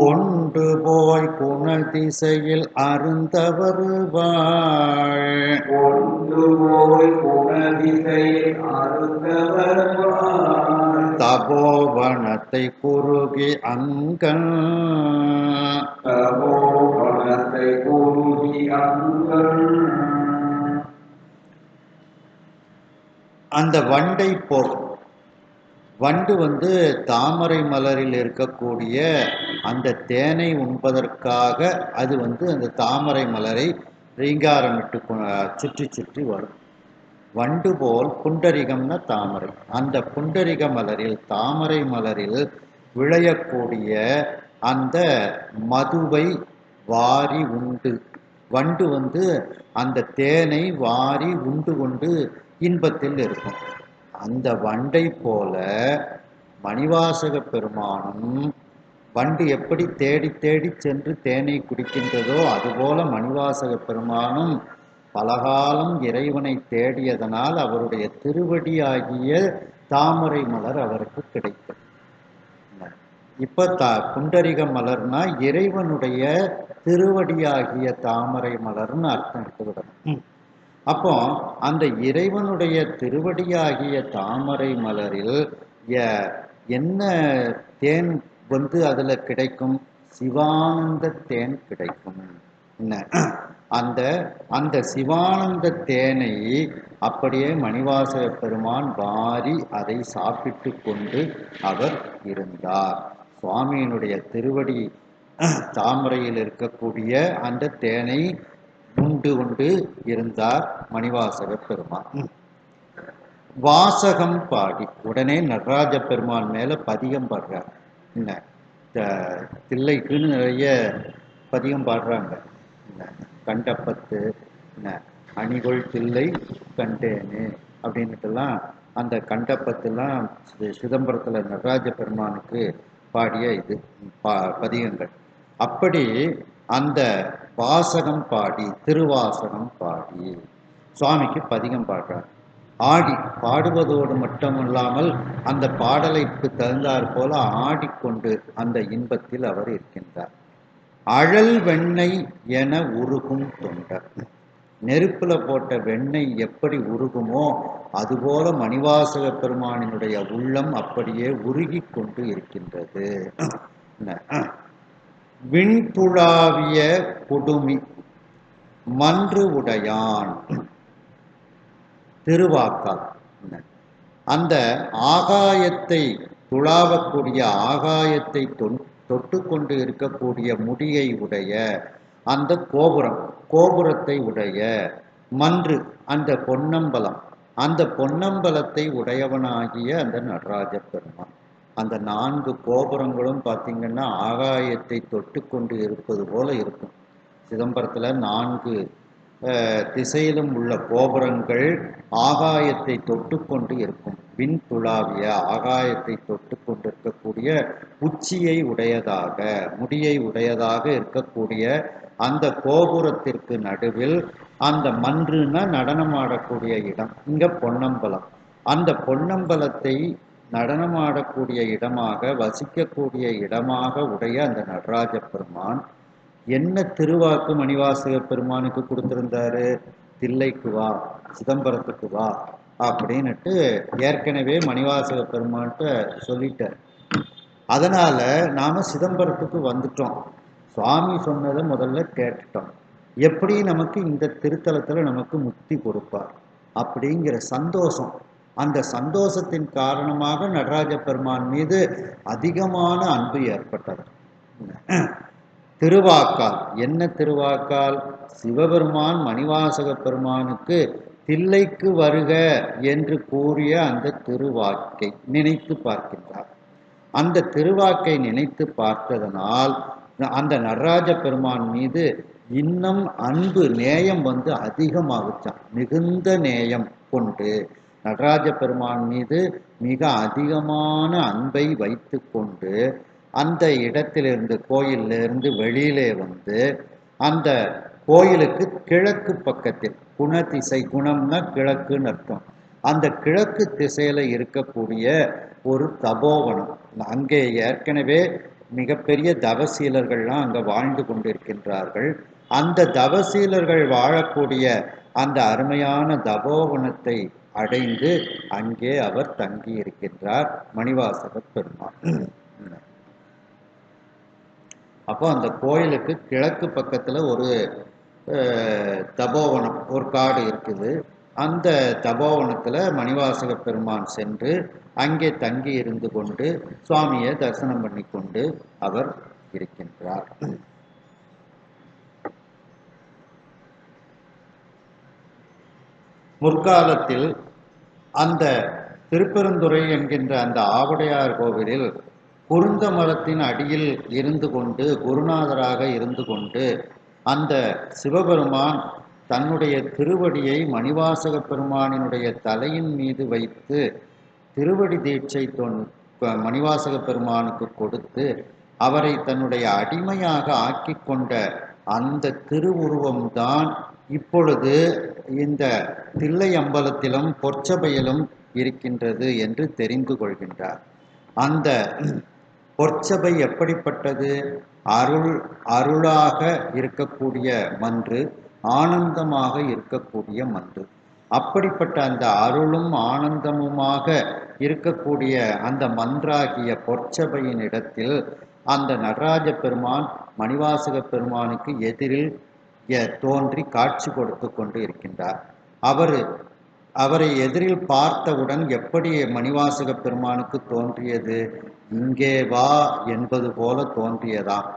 கொண்டு போய் குணல் திசையில் அருந்தவருவாள், தபோவனத்தை குறுகி அங்கன், அந்த வண்டை போல் வண்டு தாமரை மலரில் இருக்கக்கூடிய அந்த தேனை உண்பதற்காக அது அந்த தாமரை மலரை ரீங்காரமிட்டு சுற்றி சுற்றி வரும். வண்டு போல் புண்டரிகம்னா தாமரை, அந்த புண்டரிக மலரில் தாமரை மலரில் விளையக்கூடிய அந்த மதுவை வாரி உண்டு வண்டு வந்து அந்த தேனை வாரி உண்டு கொண்டு இன்பத்தில் இருக்கும். அந்த வண்டை போல மணிவாசக பெருமானும் வண்டு எப்படி தேடி தேடி சென்று தேனை குடிக்கின்றதோ அதுபோல மணிவாசக பெருமானும் பலகாலம் இறைவனை தேடியதனால் அவருடைய திருவடியாகிய தாமரை மலர் அவருக்கு கிடைத்தது. இப்ப புண்டரிக மலர்னா இறைவனுடைய திருவடியாகிய தாமரை மலர்னு அர்த்தம் எடுத்துக்கிடணும். அப்போ அந்த இறைவனுடைய திருவடியாகிய தாமரை மலரில் என்ன தேன் வந்து அதுல கிடைக்கும்? சிவானந்த தேன் கிடைக்கும். என்ன அந்த சிவானந்த தேனை அப்படியே மணிவாசக பெருமான் வாரி அதை சாப்பிட்டு கொண்டு அவர் இருந்தார். சுவாமியினுடைய திருவடி தாமரையில் இருக்கக்கூடிய அந்த தேனை உண்டு கொண்டு இருந்தார் மணிவாசக பெருமான். வாசகம் பாடி உடனே நடராஜ பெருமான் மேல பதிகம் பாடுறார். என்ன தில்லைக்குன்னு நிறைய பதிகம் பாடுறாங்க. கண்டப்பத்து அணிகொள் தில்லை கண்டேனு அப்படின்னுட்டுலாம் அந்த கண்டப்பத்துலாம் சிதம்பரத்தில் நடராஜ பெருமானுக்கு பாடிய இது பதிகங்கள். அப்படி அந்த வாசகம் பாடி திருவாசகம் பாடி சுவாமிக்கு பதிகம் பாடுறார். ஆடி பாடுவதோடு மட்டுமல்லாமல் அந்த பாடலைக்கு தகுந்தாற் போல ஆடிக்கொண்டு அந்த இன்பத்தில் அவர் இருக்கின்றார். அழல் வெண்ணெய் என உருகும் தொண்டர். நெருப்புல போட்ட வெண்ணெய் எப்படி உருகுமோ அதுபோல மணிவாசக பெருமானினுடைய உள்ளம் அப்படியே உருகி கொண்டு இருக்கின்றது. விண்துழாவிய குடுமி மன்று உடையான் திருவாக்கால். அந்த ஆகாயத்தை துளாவக்கூடிய ஆகாயத்தை தொட்டு கொண்டு இருக்கக்கூடிய முடியை உடைய அந்த கோபுரத்தை உடைய மன்று அந்த பொன்னம்பலம், அந்த பொன்னம்பலத்தை உடையவனாகிய அந்த நடராஜ பெருமான். அந்த 4 கோபுரங்களும் பார்த்தீங்கன்னா ஆகாயத்தை தொட்டு கொண்டு இருப்பது போல இருக்கும். சிதம்பரத்தில் 4 திசையிலும் உள்ள கோபுரங்கள் ஆகாயத்தை தொட்டு கொண்டு இருக்கும். விண் துளாவிய ஆகாயத்தை தொட்டு கொண்டு இருக்கக்கூடிய உச்சியை உடையதாக முடியை உடையதாக இருக்கக்கூடிய அந்த கோபுரத்திற்கு நடுவில் அந்த மன்றுனா நடனமாடக்கூடிய இடம், இங்க பொன்னம்பலம். அந்த பொன்னம்பலத்தை நடனமாடக்கூடிய இடமாக வசிக்கக்கூடிய இடமாக உடைய அந்த நடராஜ பெருமான் என்ன திருவாக்கு மணிவாசக பெருமானுக்கு கொடுத்திருந்தாரு? தில்லைக்கு வா, சிதம்பரத்துக்கு வா அப்படின்னுட்டு ஏற்கனவே மணிவாசக பெருமான்கிட்ட சொல்லிட்டார். அதனால நாம சிதம்பரத்துக்கு வந்துட்டோம். சுவாமி சொன்னதை முதல்ல கேட்டுட்டோம். எப்படி நமக்கு இந்த திருத்தலத்துல நமக்கு முக்தி கொடுப்பார் அப்படிங்கிற சந்தோஷம், அந்த சந்தோஷத்தின் காரணமாக நடராஜ பெருமான் மீது அதிகமான அன்பு ஏற்பட்டது. திருவாக்கால் என்ன திருவாக்கால்? சிவபெருமான் மணிவாசக பெருமானுக்கு தில்லைக்கு வருக என்று கூறிய அந்த திருவாக்கை நினைத்து பார்க்கின்றார். அந்த திருவாக்கை நினைத்து பார்த்ததனால் அந்த நடராஜ பெருமான் மீது இன்னும் அன்பு நேயம் வந்து அதிகமாகுச்சான். மிகுந்த நேயம் கொண்டு நடராஜ பெருமான் மீது மிக அதிகமான அன்பை வைத்து கொண்டு அந்த இடத்திலிருந்து கோயிலிருந்து வெளியிலே வந்து அந்த கோயிலுக்கு கிழக்கு பக்கத்தில் குணதிசை, குணம்னா கிழக்குன்னு அர்த்தம், அந்த கிழக்கு திசையில இருக்கக்கூடிய ஒரு தபோவனம். அங்கே ஏற்கனவே மிகப்பெரிய தவசீலர்கள்லாம் அங்கே வாழ்ந்து கொண்டிருக்கின்றார்கள். அந்த தவசீலர்கள் வாழக்கூடிய அந்த அருமையான தபோவனத்தை அடைந்து அங்கே அவர் தங்கி இருக்கின்றார் மணிவாசக பெருமான். அப்போ அந்த கோயிலுக்கு கிழக்கு பக்கத்துல ஒரு தபோவனம், ஒரு காடு இருக்குது. அந்த தபோவனத்துல மணிவாசக பெருமான் சென்று அங்கே தங்கி இருந்து கொண்டு சுவாமியை தரிசனம் பண்ணி கொண்டு அவர் இருக்கின்றார். முற்காலத்தில் அந்த திருப்பெருந்துறை என்கின்ற அந்த ஆவுடையார் கோவிலில் குருந்த மரத்தின் அடியில் இருந்து கொண்டு குருநாதராக இருந்து கொண்டு அந்த சிவபெருமான் தன்னுடைய திருவடியை மணிவாசக பெருமானினுடைய தலையின் மீது வைத்து திருவடி தீட்சை மணிவாசக பெருமானுக்கு கொடுத்து அவரை தன்னுடைய அடிமையாக ஆக்கி கொண்ட அந்த திருவுருவம்தான் இப்பொழுது இந்த தில்லை அம்பலத்திலும் பொற்சபையிலும் இருக்கின்றது என்று தெரிந்து கொள்கின்றார். அந்த பொற்சபை எப்படிப்பட்டது? அருளாக இருக்கக்கூடிய மன்று, ஆனந்தமாக இருக்கக்கூடிய மன்று. அப்படிப்பட்ட அந்த அருளும் ஆனந்தமுமாக இருக்கக்கூடிய அந்த மன்றாகிய பொற்சபையின் இடத்தில் அந்த நடராஜ பெருமான் மணிவாசக பெருமானுக்கு எதிரில் தோன்றி காட்சி கொடுத்து கொண்டு இருக்கின்றார். அவரை எதிரில் பார்த்தவுடன் எப்படி மணிவாசக பெருமானுக்கு தோன்றியது? இங்கே வா என்பது போல தோன்றியதாம்.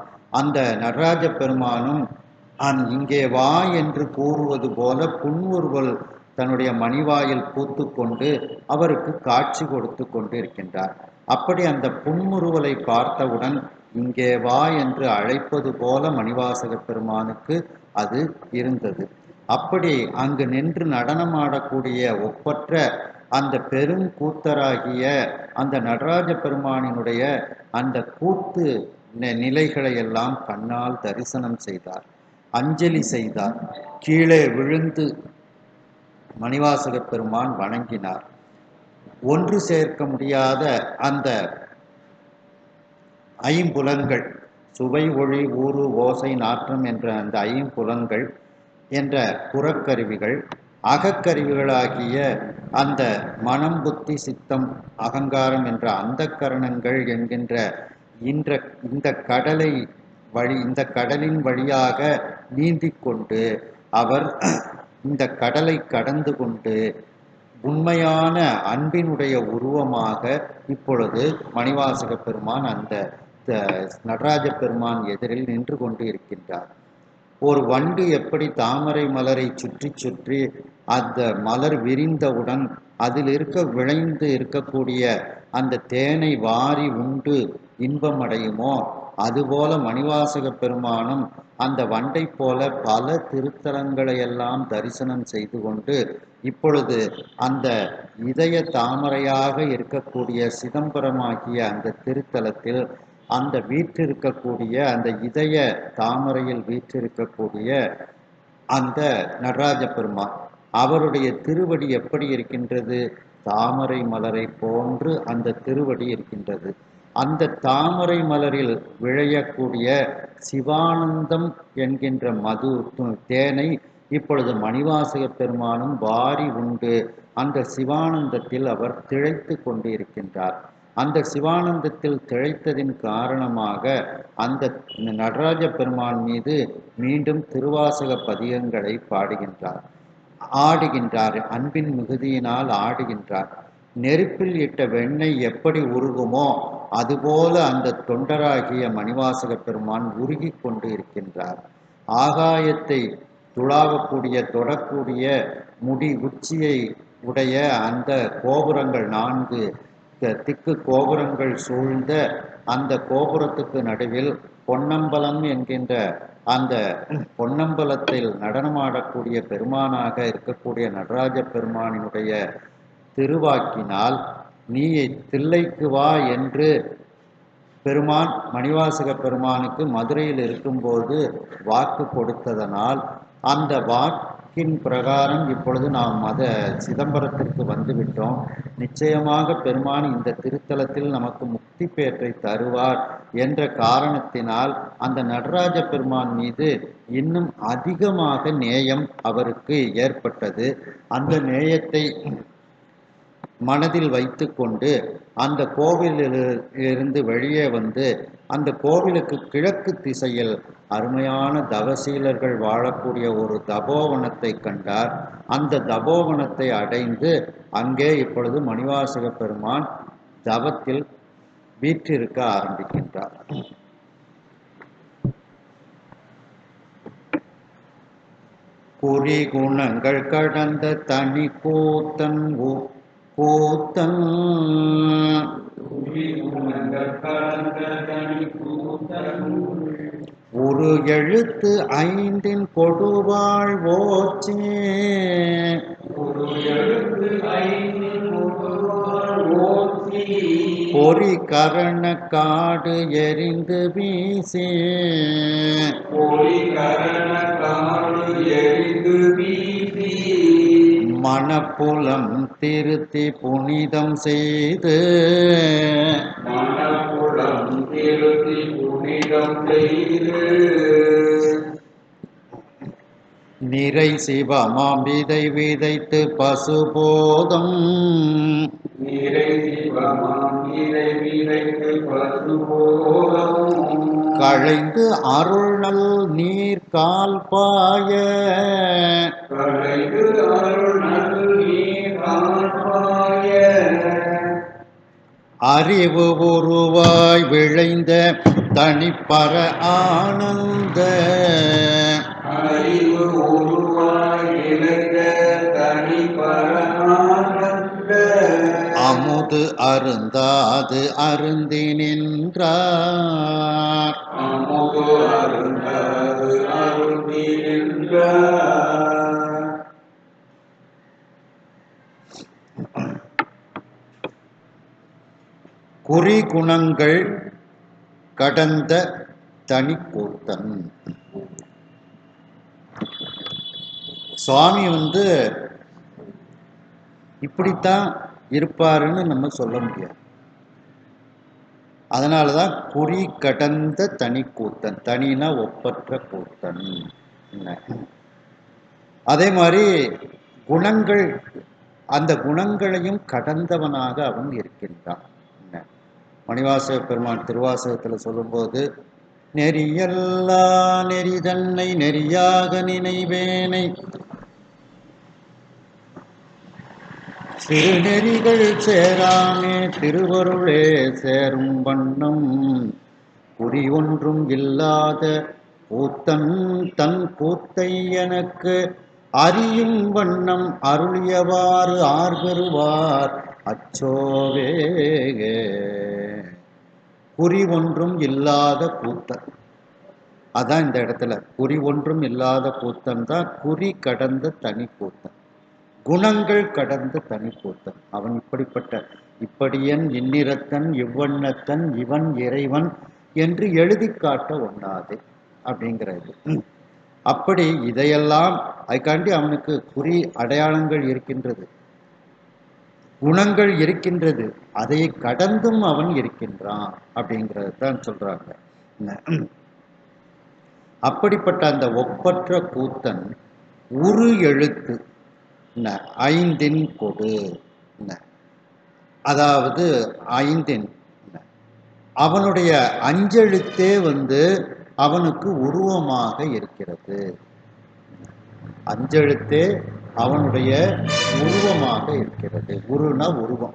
அந்த நடராஜ பெருமானும் இங்கே வா என்று கூறுவது போல புன்முறுவல் தன்னுடைய மணிவாயில் பூத்து கொண்டு அவருக்கு காட்சி கொடுத்து கொண்டு இருக்கின்றார். அப்படி அந்த புன்முறுவலை பார்த்தவுடன் இங்கே வா என்று அழைப்பது போல மணிவாசக பெருமானுக்கு அது இருந்தது. அப்படி அங்கு நின்று நடனமாடக்கூடிய ஒப்பற்ற அந்த பெரும் கூத்தராகிய அந்த நடராஜ பெருமானினுடைய அந்த கூத்து நிலைகளை எல்லாம் கண்ணால் தரிசனம் செய்தார், அஞ்சலி செய்தார். கீழே விழுந்து மணிவாசக பெருமான் வணங்கினார். ஒன்று சேர்க்க முடியாத அந்த ஐம்புலன்கள், சுவை, ஒளி, ஊறு, ஓசை, நாற்றம் என்ற அந்த ஐம்புலன்கள் என்ற புறக்கருவிகள், அகக்கருவிகளாகிய அந்த மனம், புத்தி, சித்தம், அகங்காரம் என்ற அந்த கரணங்கள் என்கின்ற இந்த கடலின் வழியாக நீந்தி கொண்டு அவர் இந்த கடலை கடந்து கொண்டு உண்மையான அன்பினுடைய உருவமாக இப்பொழுது மணிவாசக பெருமான் அந்த நடராஜ பெருமான் எதிரில் நின்று கொண்டு இருக்கின்றார். ஒரு வண்டு எப்படி தாமரை மலரை சுற்றி சுற்றி அந்த மலர் விரிந்தவுடன் அதில் விளைந்து இருக்கக்கூடிய அந்த தேனை வாரி உண்டு இன்பம் அடையுமோ, அதுபோல மணிவாசக பெருமானும் அந்த வண்டை போல பல திருத்தலங்களை எல்லாம் தரிசனம் செய்து கொண்டு இப்பொழுது அந்த இதய தாமரையாக இருக்கக்கூடிய சிதம்பரமாகிய அந்த திருத்தலத்தில் அந்த வீற்றிருக்கக்கூடிய அந்த இதய தாமரையில் வீற்றிருக்கக்கூடிய அந்த நடராஜ பெருமான் அவருடைய திருவடி எப்படி இருக்கின்றது? தாமரை மலரை போன்று அந்த திருவடி இருக்கின்றது. அந்த தாமரை மலரில் விளையக்கூடிய சிவானந்தம் என்கின்ற தேனை இப்பொழுது மணிவாசக பெருமானும் வாரி உண்டு அந்த சிவானந்தத்தில் அவர் திளைத்து கொண்டு இருக்கின்றார். அந்த சிவானந்தத்தில் திளைத்ததின் காரணமாக அந்த நடராஜ பெருமான் மீது மீண்டும் திருவாசக பதிகங்களை ஆடுகின்றார். அன்பின் மிகுதியினால் ஆடுகின்றார். நெருப்பில் இட்ட வெண்ணெய் எப்படி உருகுமோ அதுபோல அந்த தொண்டராகிய மணிவாசக பெருமான் உருகி கொண்டு இருக்கின்றார். ஆகாயத்தை தொடக்கூடிய முடி உச்சியை உடைய அந்த கோபுரங்கள் 4 திக்கு கோபுரங்கள் சூழ்ந்த அந்த கோபுரத்துக்கு நடுவில் பொன்னம்பலம் என்கின்ற அந்த பொன்னம்பலத்தில் நடனமாடக்கூடிய பெருமானாக இருக்கக்கூடிய நடராஜ பெருமானினுடைய திருவாக்கினால் நீ தில்லைக்கு வா என்று பெருமான் மணிவாசக பெருமானுக்கு மதுரையில் இருக்கும்போது வாக்கு கொடுத்ததனால் அந்த வாக்கின் பிரகாரம் இப்பொழுது நாம் சிதம்பரத்திற்கு வந்துவிட்டோம். நிச்சயமாக பெருமான் இந்த திருத்தலத்தில் நமக்கு முக்தி பேற்றை தருவார் என்ற காரணத்தினால் அந்த நடராஜ பெருமான் மீது இன்னும் அதிகமாக நேயம் அவருக்கு ஏற்பட்டது. அந்த நேயத்தை மனதில் வைத்து கொண்டு அந்த கோவிலிலிருந்து வெளியே வந்து அந்த கோவிலுக்கு கிழக்கு திசையில் அருமையான தவசீலர்கள் வாழக்கூடிய ஒரு தபோவனத்தை கண்டார். அந்த தபோவனத்தை அடைந்து அங்கே இப்பொழுது மணிவாசக பெருமான் தவத்தில் வீற்றிருக்க ஆரம்பிக்கின்றார். குறி குணங்கள் கடந்த தனி கூத்தன் ஒரு எழுத்து ஐந்தின் கொடுவாழ் ஓச்சி ஒரு எழுத்து ஐந்தின் கொடுவாழ் ஓச்சி பொறி கரண காடு எரிந்து வீசி பொறி கரண காடு எரிந்து வீசி மனப்புலம் திருத்தி புனிதம் செய்து மனப்புலம் திருத்தி புனிதம் செய்து நிறை சிவமாம் விதை விதைத்து பசுபோதம் நீரை சிவமாம் இதை விதைத்து பசுபோதம் களைந்து அருள்நல் நீர் கால் பாய களைந்து அருள் நீர் காப்பாய அறிவு உருவாய் விளைந்த தனிப்பர ஆனந்த அறிவு உருவாய் விளைந்த தனி பரமானந்த அமுது அருந்தாது அருந்தி நின்றார் அமுது அருந்தது அருந்தி நின்றார். குறி குணங்கள் கடந்த தனி கூத்தன். சுவாமி இப்படித்தான் இருப்பாருன்னு நம்ம சொல்ல முடியாது. அதனாலதான் குறி கடந்த தனி கூத்தன். தனினா ஒப்பற்ற கூத்தன். அதே மாதிரி குணங்கள், அந்த குணங்களையும் கடந்தவனாக அவன் இருக்கின்றான். மணிவாசக பெருமான் திருவாசகத்துல சொல்லும்போது, நெறியல்லா நெறிதன்னை நெறியாக நினைவேனை சிறுநெறிகள் சேராமே திருவருளே சேரும் வண்ணம் குறி ஒன்றும் இல்லாத கூத்தன் தன் கூத்தை எனக்கு அறியும் வண்ணம் அருளியவாறு ஆர்பெறுவார் அச்சோவே. குறி ஒன்றும் இல்லாத கூத்தன், அதான் இந்த இடத்துல குறி ஒன்றும் இல்லாத கூத்தன் தான் குறி கடந்த தனி கூத்தன், குணங்கள் கடந்த தனி கூத்தன். அவன் இப்படியன் இன்னிறத்தன் இவ்வண்ணத்தன் இவன் இறைவன் என்று எழுதி காட்ட ஒண்ணாது அப்படிங்கிறது. அப்படி இதையெல்லாம் அதுக்காண்டி அவனுக்கு குறி அடையாளங்கள் இருக்கின்றது, குணங்கள் இருக்கின்றது, அதை கடந்தும் அவன் இருக்கின்றான் அப்படிங்கிறது தான் சொல்றாங்க. அப்படிப்பட்ட அந்த ஒப்பற்ற கூத்தன் உரு எழுத்து ஐந்தின் கொடு, அதாவது ஐந்தின் அவனுடைய அஞ்செழுத்தே அவனுக்கு உருவமாக இருக்கிறது. அஞ்செழுத்தே அவனுடைய உருவமாக இருக்கிறது. உருனா உருவம்.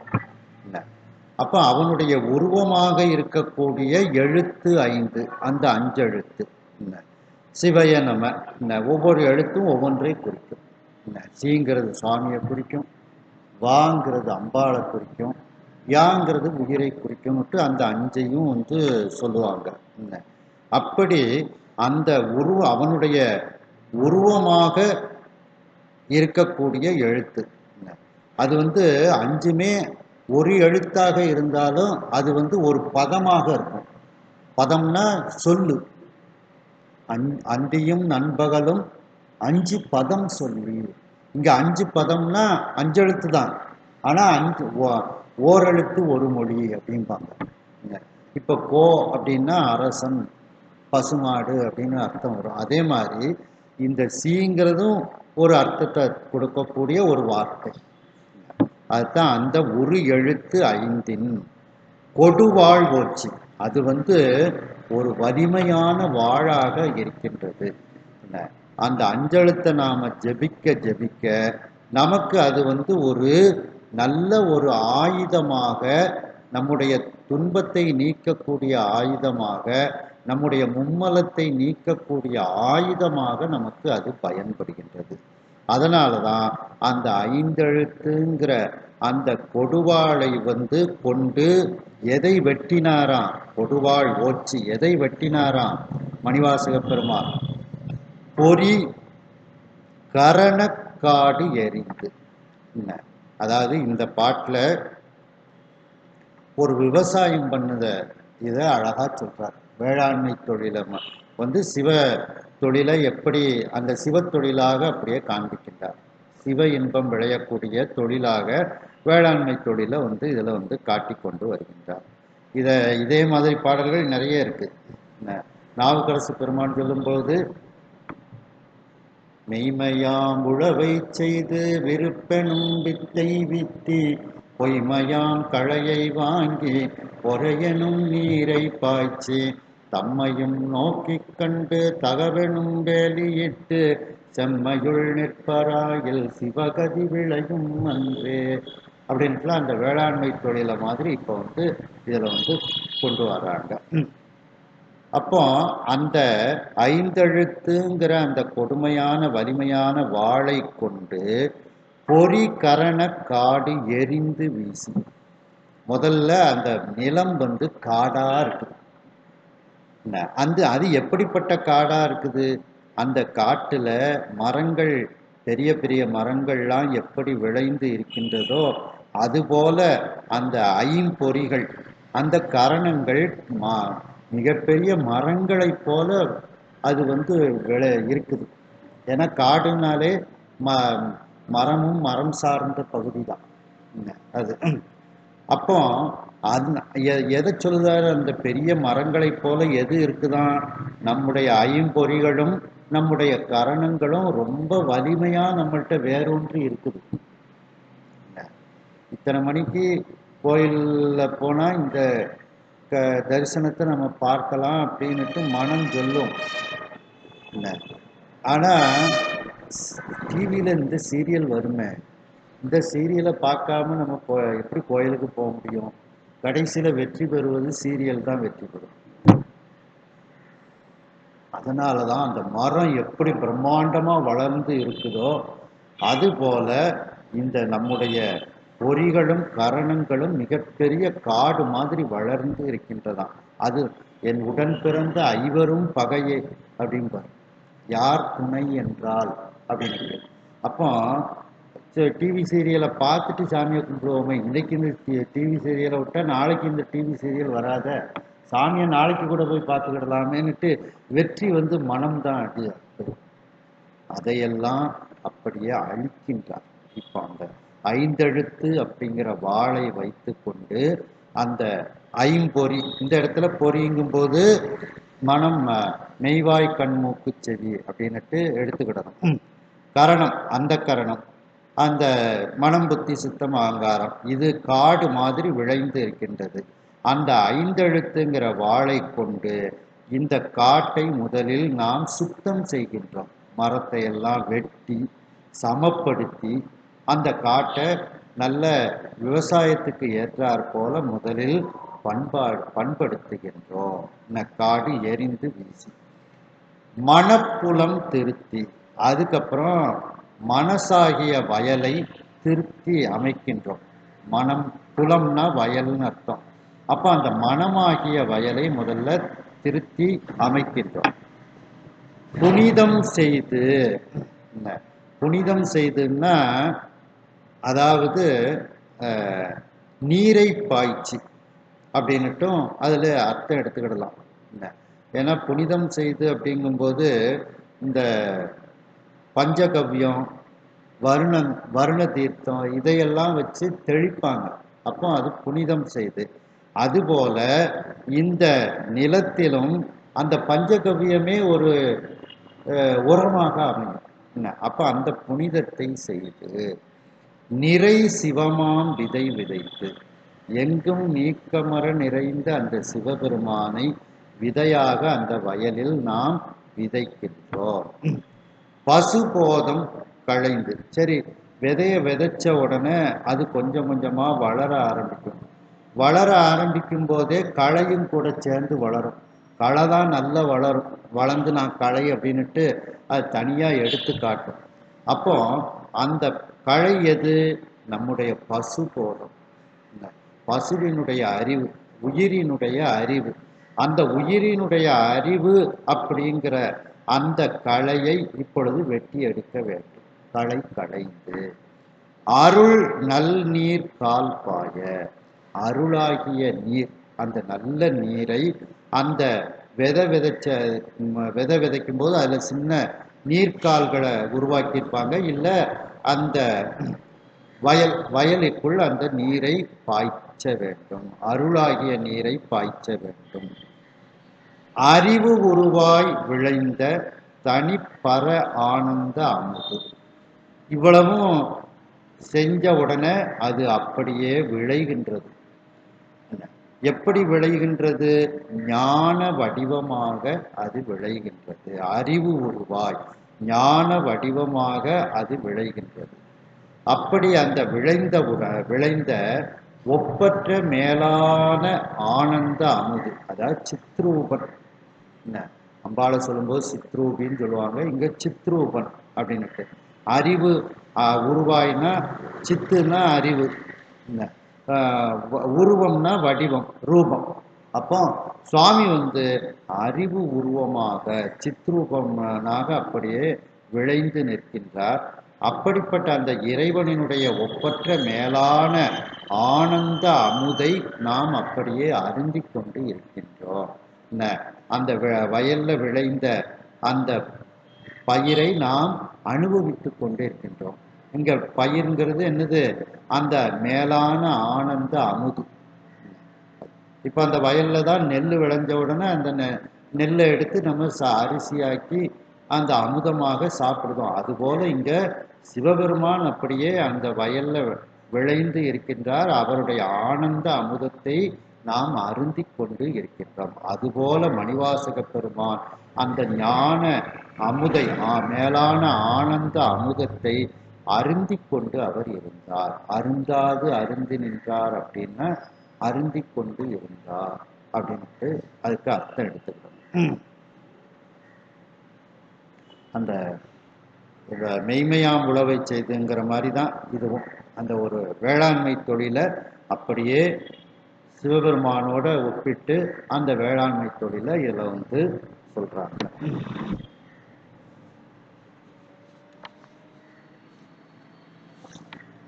அப்ப அவனுடைய உருவமாக இருக்கக்கூடிய எழுத்து ஐந்து, அந்த அஞ்செழுத்து. சிவய நம, ஒவ்வொரு எழுத்தும் ஒவ்வொன்றை குறிக்கும். சீங்கிறது சுவாமியை குறிக்கும், வாங்கிறது அம்பாளை குறிக்கும், யாங்கிறது உயிரை குறிக்கும்ட்டு அந்த அஞ்சையும் சொல்லுவாங்க. அப்படி அந்த அவனுடைய உருவமாக இருக்கக்கூடிய எழுத்து அது அஞ்சுமே ஒரு எழுத்தாக இருந்தாலும் அது ஒரு பதமாக இருக்கும். பதம்னா சொல்லு. அந்தியும் நண்பகலும் அஞ்சு பதம் சொல்லி, இங்க அஞ்சு பதம்னா அஞ்செழுத்து தான், ஆனா ஓரெழுத்து ஒரு மொழி அப்படிம்பாங்க. இப்ப கோ அப்படின்னா அரசன், பசுமாடு அப்படின்னு அர்த்தம் வரும். அதே மாதிரி இந்த சீங்கிறதும் ஒரு அர்த்தத்தை கொடுக்கக்கூடிய ஒரு வார்த்தை. அதுதான் அந்த ஒரு எழுத்து ஐந்தின் கொடுவாழ் ஓச்சி. அது ஒரு வலிமையான வாழாக இருக்கின்றது. அந்த அஞ்செழுத்தை நாம ஜெபிக்க ஜெபிக்க நமக்கு அது ஒரு நல்ல ஒரு ஆயுதமாக, நம்முடைய துன்பத்தை நீக்கக்கூடிய ஆயுதமாக, நம்முடைய மும்மலத்தை நீக்கக்கூடிய ஆயுதமாக நமக்கு அது பயன்படுகின்றது. அதனாலதான் அந்த ஐந்தெழுத்துங்கிற அந்த கொடுவாளை கொண்டு எதை வெட்டினாராம்? கொடுவாள் ஓச்சி எதை வெட்டினாராம்? மணிவாசக பெருமான் பொறி கரணக்காடு எரிந்து. அதாவது இந்த பாட்டில் ஒரு விவசாயம் பண்ணுத இதை அழகா சொல்றார். வேளாண்மை தொழிலை சிவ தொழிலை எப்படி அந்த சிவ தொழிலாக அப்படியே காண்பிக்கின்றார். சிவ இன்பம் விளையக்கூடிய தொழிலாக வேளாண்மை தொழிலை இதில் காட்டி கொண்டு வருகின்றார். இதே மாதிரி பாடல்கள் நிறைய இருக்கு. நாவுக்கரசு பெருமான் சொல்லும்போது, மெய்மையாம் உழவை செய்து விருப்பெனும் வித்தை வித்தி பொய்மையாம் களையை வாங்கி பொறையனும் நீரை பாய்ச்சி தம்மையும் நோக்கி கண்டு தகவெனும் வேலியிட்டு செம்மையுள் நிற்பராயில் சிவகதி விளையும் அன்றே அப்படின்ட்டு அந்த வேளாண்மை தொழிலை மாதிரி இப்போ இதில் கொண்டு வர்றாங்க. அப்போ அந்த ஐந்தெழுத்துங்கிற அந்த கொடுமையான வலிமையான வாளை கொண்டு பொறி கரண காடு எரிந்து வீசி. முதல்ல அந்த நிலம் காடா இருக்குது. அது எப்படிப்பட்ட காடா இருக்குது? அந்த காட்டுல மரங்கள், பெரிய பெரிய மரங்கள்லாம் எப்படி விளைந்து இருக்கின்றதோ அதுபோல அந்த ஐம்பொறிகள், அந்த கரணங்கள் மிகப்பெரிய மரங்களைப் போல அது இருக்குது. ஏன்னா காடுனாலே மரமும் மரம் சார்ந்த பகுதி தான் அது. அப்போ எதை சொல்லுதாரு? அந்த பெரிய மரங்களைப் போல எது இருக்குதான்? நம்முடைய ஐம்பொறிகளும் நம்முடைய கரணங்களும் ரொம்ப வலிமையா நம்மள்கிட்ட வேரூன்றி இருக்குது. இத்தனை மணிக்கு கோயில்ல போனா இந்த தரிசனத்தை நம்ம பார்க்கலாம் அப்படின்னுட்டு மனம் சொல்லும். ஆனா டிவியில இந்த சீரியல் வருமே, இந்த சீரியலை பார்க்காம நம்ம எப்படி கோயிலுக்கு போக முடியும்? கடைசியில வெற்றி பெறுவது சீரியல் தான் வெற்றி பெறும். அதனாலதான் அந்த மரம் எப்படி பிரம்மாண்டமா வளர்ந்து இருக்குதோ அதுபோல இந்த நம்முடைய பொறிகளும் கரணங்களும் மிகப்பெரிய காடு மாதிரி வளர்ந்து இருக்கின்றதாம். அது என் உடன் பிறந்த ஐவரும் பகையே அப்படின்பார். யார் துணை என்றால் அப்படின்னு. அப்போ டிவி சீரியலை பார்த்துட்டு சாமியை கும்பிடுவோமே, இன்னைக்கு இந்த டிவி சீரியலை விட்டா நாளைக்கு இந்த டிவி சீரியல் வராத, சாமியை நாளைக்கு கூட போய் பார்த்துக்கிடலாமேன்னுட்டு வெற்றி மனம்தான் அடி. அதையெல்லாம் அப்படியே அழிக்கின்றார். இப்போ அந்த ஐந்தெழுத்து அப்படிங்கிற வாளை வைத்து கொண்டு அந்த ஐம்பொறி, இந்த இடத்துல பொறிங்கும் போது மனம், மெய்வாய் கண்மூக்கு செவி அப்படின்னுட்டு எடுத்துக்கிடணும். கரணம், அந்த கரணம், அந்த மனம் புத்தி சித்தம் அகங்காரம், இது காடு மாதிரி விளைந்து இருக்கின்றது. அந்த ஐந்தெழுத்துங்கிற வாளை கொண்டு இந்த காட்டை முதலில் நாம் சுத்தம் செய்கின்றோம். மரத்தை எல்லாம் வெட்டி சமப்படுத்தி அந்த காட்டை நல்ல விவசாயத்துக்கு ஏற்றாற் போல முதலில் பண்படுத்துகின்றோம். காடு எரிந்து வீசி மனப்புலம் திருத்தி, அதுக்கப்புறம் மனசாகிய வயலை திருத்தி அமைக்கின்றோம். மனம், புலம்னா வயல்னு அர்த்தம். அப்ப அந்த மனமாகிய வயலை முதல்ல திருத்தி அமைக்கின்றோம். புனிதம் செய்து, புனிதம் செய்துன்னா அதாவது நீரை பாய்ச்சி அப்படின்னுட்டும் அதில் அர்த்தம் எடுத்துக்கிடலாம். ஏன்னா புனிதம் செய்து அப்படிங்கும்போது இந்த பஞ்சகவ்யம், வருண தீர்த்தம் இதையெல்லாம் வச்சு தெளிப்பாங்க. அப்போ அது புனிதம் செய்து. அதுபோல இந்த நிலத்திலும் அந்த பஞ்சகவ்யமே ஒரு உரமாக அமையும். அப்ப அந்த புனிதத்தை செய்து நிறை சிவமாம் விதை விதைத்து, எங்கும் நீக்கமர நிறைந்த அந்த சிவபெருமானை விதையாக அந்த வயலில் நாம் விதைக்கின்றோம். பசுபோதம் களைந்து, சரி விதைய விதைச்ச உடனே அது கொஞ்சம் கொஞ்சமா வளர ஆரம்பிக்கும். வளர ஆரம்பிக்கும் போதே களையும் கூட சேர்ந்து வளரும். களை தான் நல்லா வளரும். வளர்ந்து நான் களை அப்படின்னுட்டு அது தனியா எடுத்து காட்டும். அப்போ அந்த களை எது? நம்முடைய பசு போதும். பசுவினுடைய அறிவு, உயிரினுடைய அறிவு. அந்த உயிரினுடைய அறிவு அப்படிங்கிற அந்த களையை இப்பொழுது வெட்டி எடுக்க வேண்டும். களை களைந்து அருள் நல் நீர் கால் பாய, அருளாகிய நீர், அந்த நல்ல நீரை அந்த விதை விதைக்கும் போது அதில் சின்ன நீர்க்கால்களை உருவாக்கியிருப்பாங்க. இல்லை அந்த வயலுக்குள் அந்த நீரை பாய்ச்ச வேண்டும். அருளாகிய நீரை பாய்ச்ச வேண்டும். அறிவு உருவாய் விளைந்த தனிப்பர ஆனந்த அமுது. இவ்வளவும் செஞ்ச உடனே அது அப்படியே விளைகின்றது. எப்படி விளைகின்றது? ஞான வடிவமாக அது விளைகின்றது. அறிவு உருவாய் ஞான வடிவமாக அது விளைகின்றது. அப்படி அந்த விளைந்த ஒப்பற்ற மேலான ஆனந்த அமுது, அதாவது சித்ரூபன். அம்பாளை சொல்லும்போது சித்ரூபின்னு சொல்லுவாங்க, இங்க சித்ரூபன் அப்படின்னுட்டு. அறிவு உருவாயினா, சித்துனா அறிவு, உருவம்னா வடிவம், ரூபம். அப்போ சுவாமி அறிவு உருவமாக சித்ரூபமாக அப்படியே விளைந்து நிற்கின்றார். அப்படிப்பட்ட அந்த இறைவனினுடைய ஒப்பற்ற மேலான ஆனந்த அமுதை நாம் அப்படியே அருந்தி கொண்டு இருக்கின்றோம். அந்த வயல்ல விளைந்த அந்த பயிரை நாம் அனுபவித்து கொண்டு இருக்கின்றோம். இங்க பயிர்ங்கிறது என்னது? அந்த மேலான ஆனந்த அமுது. இப்ப அந்த வயல்ல தான் நெல் விளைஞ்ச உடனே அந்த நெல்லை எடுத்து நம்ம அரிசியாக்கி அந்த அமுதமாக சாப்பிடுதோம். அதுபோல இங்க சிவபெருமான் அப்படியே அந்த வயல்ல விளைந்து இருக்கின்றார். அவருடைய ஆனந்த அமுதத்தை நாம் அருந்தி கொண்டு இருக்கின்றோம். அதுபோல மணிவாசக பெருமான் அந்த ஞான அமுதை, மேலான ஆனந்த அமுதத்தை அருந்தி கொண்டு அவர் இருந்தார். அருந்தாது அருந்தி நின்றார் அப்படின்னா அருந்தி கொண்டு இருந்தார் அப்படின்ட்டு அதுக்கு அர்த்தம் எடுத்துக்கிறோம். அந்த மெய்மையாம் உழவை செய்துங்கிற மாதிரி தான் இதுவும். அந்த ஒரு வேளாண்மை தொழிலை அப்படியே சிவபெருமானோட ஒப்பிட்டு அந்த வேளாண்மை தொழிலை இதில் சொல்றாங்க.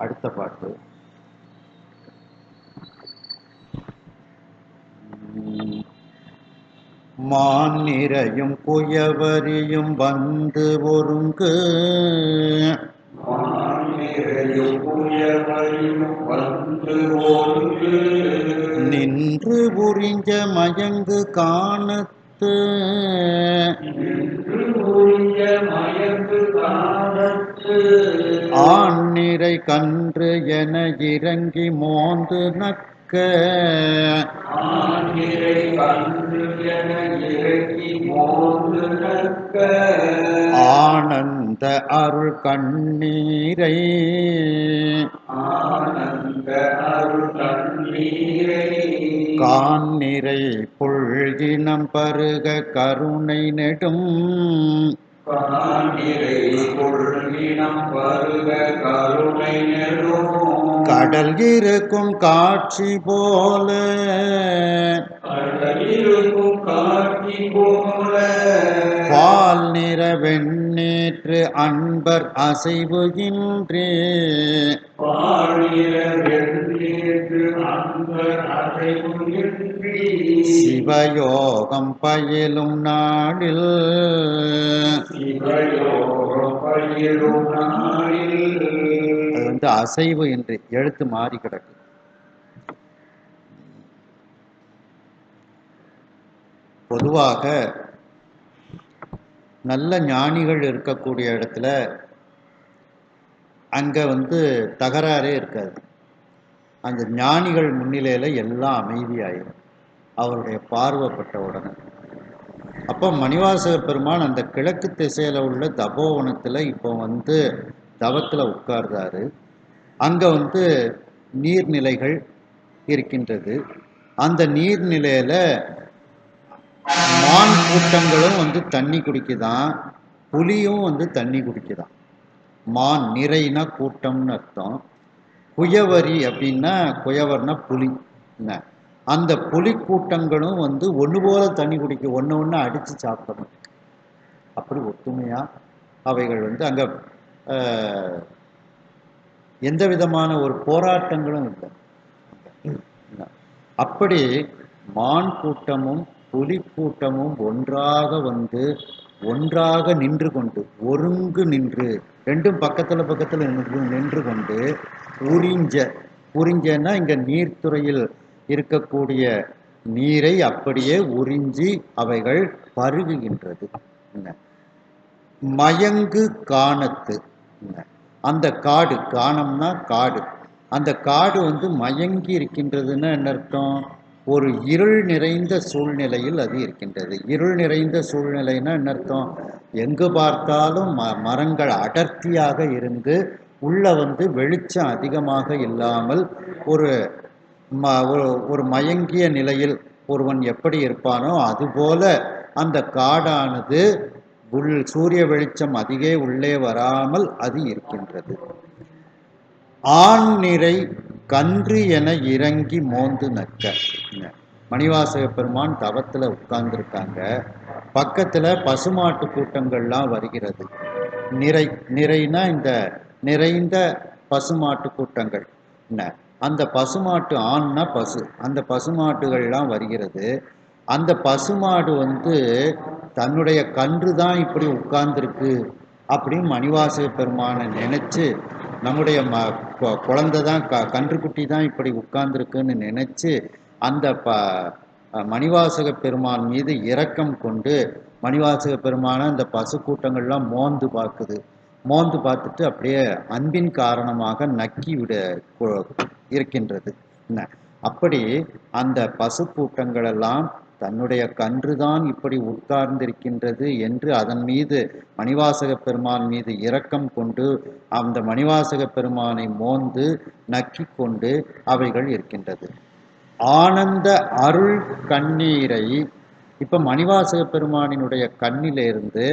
அடுத்த பாட்டு மான் நிறையும் குயவரியும் வந்து ஒருங்கு நின்று உறிஞ்ச மயங்கு காணத்து ஆண் நிறை கன்று என இறங்கி மோந்து நக்க ஆனந்த அருள் கண்ணீரை கான்னிறை புள்கினம் பருக கருணை நெடும் கடல் இருக்கும் காட்சி போல பால் நிற வெண்ணேற்று அன்பர் அசைவு இன்றே சிவயோகம் பயிலும் நாளில் அது அசைவு என்று எழுத்து மாறி கிடக்கு. பொதுவாக நல்ல ஞானிகள் இருக்கக்கூடிய இடத்துல அங்க தகராறே இருக்காது. அந்த ஞானிகள் முன்னிலையில எல்லாம் அமைதியாயிரும் அவருடைய பார்வைப்பட்ட உடனே. அப்போ மணிவாசக பெருமான் அந்த கிழக்கு திசையில உள்ள தபோவனத்துல இப்போ தவத்துல உட்கார்ந்தாரு. அங்க நீர்நிலைகள் இருக்கின்றது. அந்த நீர்நிலையில மான் கூட்டங்களும் தண்ணி குடிக்குதான், புலியும் தண்ணி குடிக்குதான். மான் நிறைனா கூட்டம்னு அர்த்தம். குயவரி அப்படின்னா, குயவர்னா புலி. என்ன அந்த புலி கூட்டங்களும் வந்து ஒன்று போல தண்ணி குடிக்க ஒன்று ஒன்று அடித்து சாப்பிடணும். அப்படி ஒத்துமையா அவைகள் வந்து அங்கே எந்த விதமான ஒரு போராட்டங்களும் இல்லை. அப்படி மான் கூட்டமும் புலி கூட்டமும் ஒன்றாக நின்று கொண்டு ஒருங்கு நின்று ரெண்டும் பக்கத்துல நின்று கொண்டு உறிஞ்சன்னா இங்க நீர்த்துறையில் இருக்கக்கூடிய நீரை அப்படியே உறிஞ்சி அவைகள் பருகுகின்றது. மயங்கு காணத்து, அந்த காடு, காணம்னா காடு, அந்த காடு வந்து மயங்கி இருக்கின்றதுன்னா என்ன அர்த்தம்? ஒரு இருள் நிறைந்த சூழ்நிலையில் அது இருக்கின்றது. இருள் நிறைந்த சூழ்நிலைன்னா என்ன அர்த்தம்? எங்கு பார்த்தாலும் மரங்கள் அடர்த்தியாக இருந்து உள்ள வந்து வெளிச்சம் அதிகமாக இல்லாமல் ஒரு மயங்கிய நிலையில் ஒருவன் எப்படி இருப்பானோ அதுபோல அந்த காடானது சூரிய வெளிச்சம் அதிகே உள்ளே வராமல் அது இருக்கின்றது. ஆண் நிறை கன்று என இறங்கி மோந்து நக்க. மணிவாசக பெருமான் தவத்துல உட்கார்ந்துருக்காங்க. பக்கத்துல பசுமாட்டு கூட்டங்கள்லாம் வருகிறது. நிறைனா இந்த நிறைந்த பசுமாட்டு கூட்டங்கள். அந்த பசுமாட்டு ஆண்னா பசு, அந்த பசுமாட்டுகள்லாம் வருகிறது. அந்த பசுமாடு வந்து தன்னுடைய கன்று தான் இப்படி உட்கார்ந்துருக்கு அப்படின்னு மணிவாசக பெருமானை நினைச்சு, நம்முடைய குழந்தை தான் கன்றுக்குட்டி தான் இப்படி உட்கார்ந்துருக்குன்னு நினைச்சு அந்த மணிவாசக பெருமான் மீது இரக்கம் கொண்டு மணிவாசக பெருமான அந்த பசு கூட்டங்கள்லாம் மோந்து பார்க்குது. மோந்து பார்த்துட்டு அப்படியே அன்பின் காரணமாக நக்கி விட இருக்கின்றது. அப்படி அந்த பசு கூட்டங்களெல்லாம் தன்னுடைய கன்றுதான் இப்படி உட்கார்ந்திருக்கின்றது என்று அதன் மீது மணிவாசக பெருமான் மீது இரக்கம் கொண்டு அந்த மணிவாசக பெருமானை மோந்து நக்கி கொண்டு அவைகள் இருக்கின்றது. ஆனந்த அருள் கண்ணீரை இப்ப மணிவாசக பெருமானினுடைய கண்ணிலிருந்து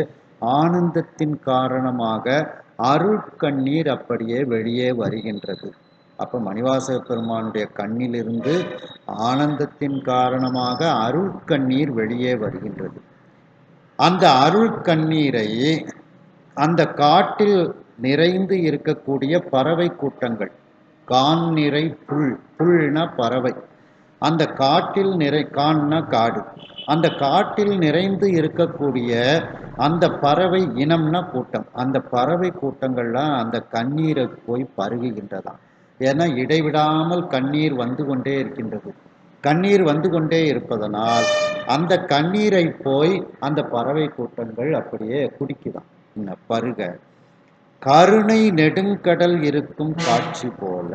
ஆனந்தத்தின் காரணமாக அருள் கண்ணீர் அப்படியே வெளியே வருகின்றது. அப்ப மணிவாசக பெருமானுடைய கண்ணிலிருந்து ஆனந்தத்தின் காரணமாக அருள் கண்ணீர் வெளியே வருகின்றது. அந்த அருள் கண்ணீரை அந்த காட்டில் நிறைந்து இருக்கக்கூடிய பறவை கூட்டங்கள், கான் நிறை புல்னா பறவை, அந்த காட்டில் கான்னா காடு, அந்த காட்டில் நிறைந்து இருக்கக்கூடிய அந்த பறவை இனம்னா கூட்டம், அந்த பறவை கூட்டங்கள்லாம் அந்த கண்ணீரை போய் பருகுகின்றதாம். ஏன்னா இடைவிடாமல் கண்ணீர் வந்து கொண்டே இருக்கின்றது. கண்ணீர் வந்து கொண்டே இருப்பதனால் அந்த கண்ணீரை போய் அந்த பறவை கூட்டங்கள் அப்படியே குடிக்குதான் பருக. கருணை நெடுங்கடல் இருக்கும் காட்சி போல,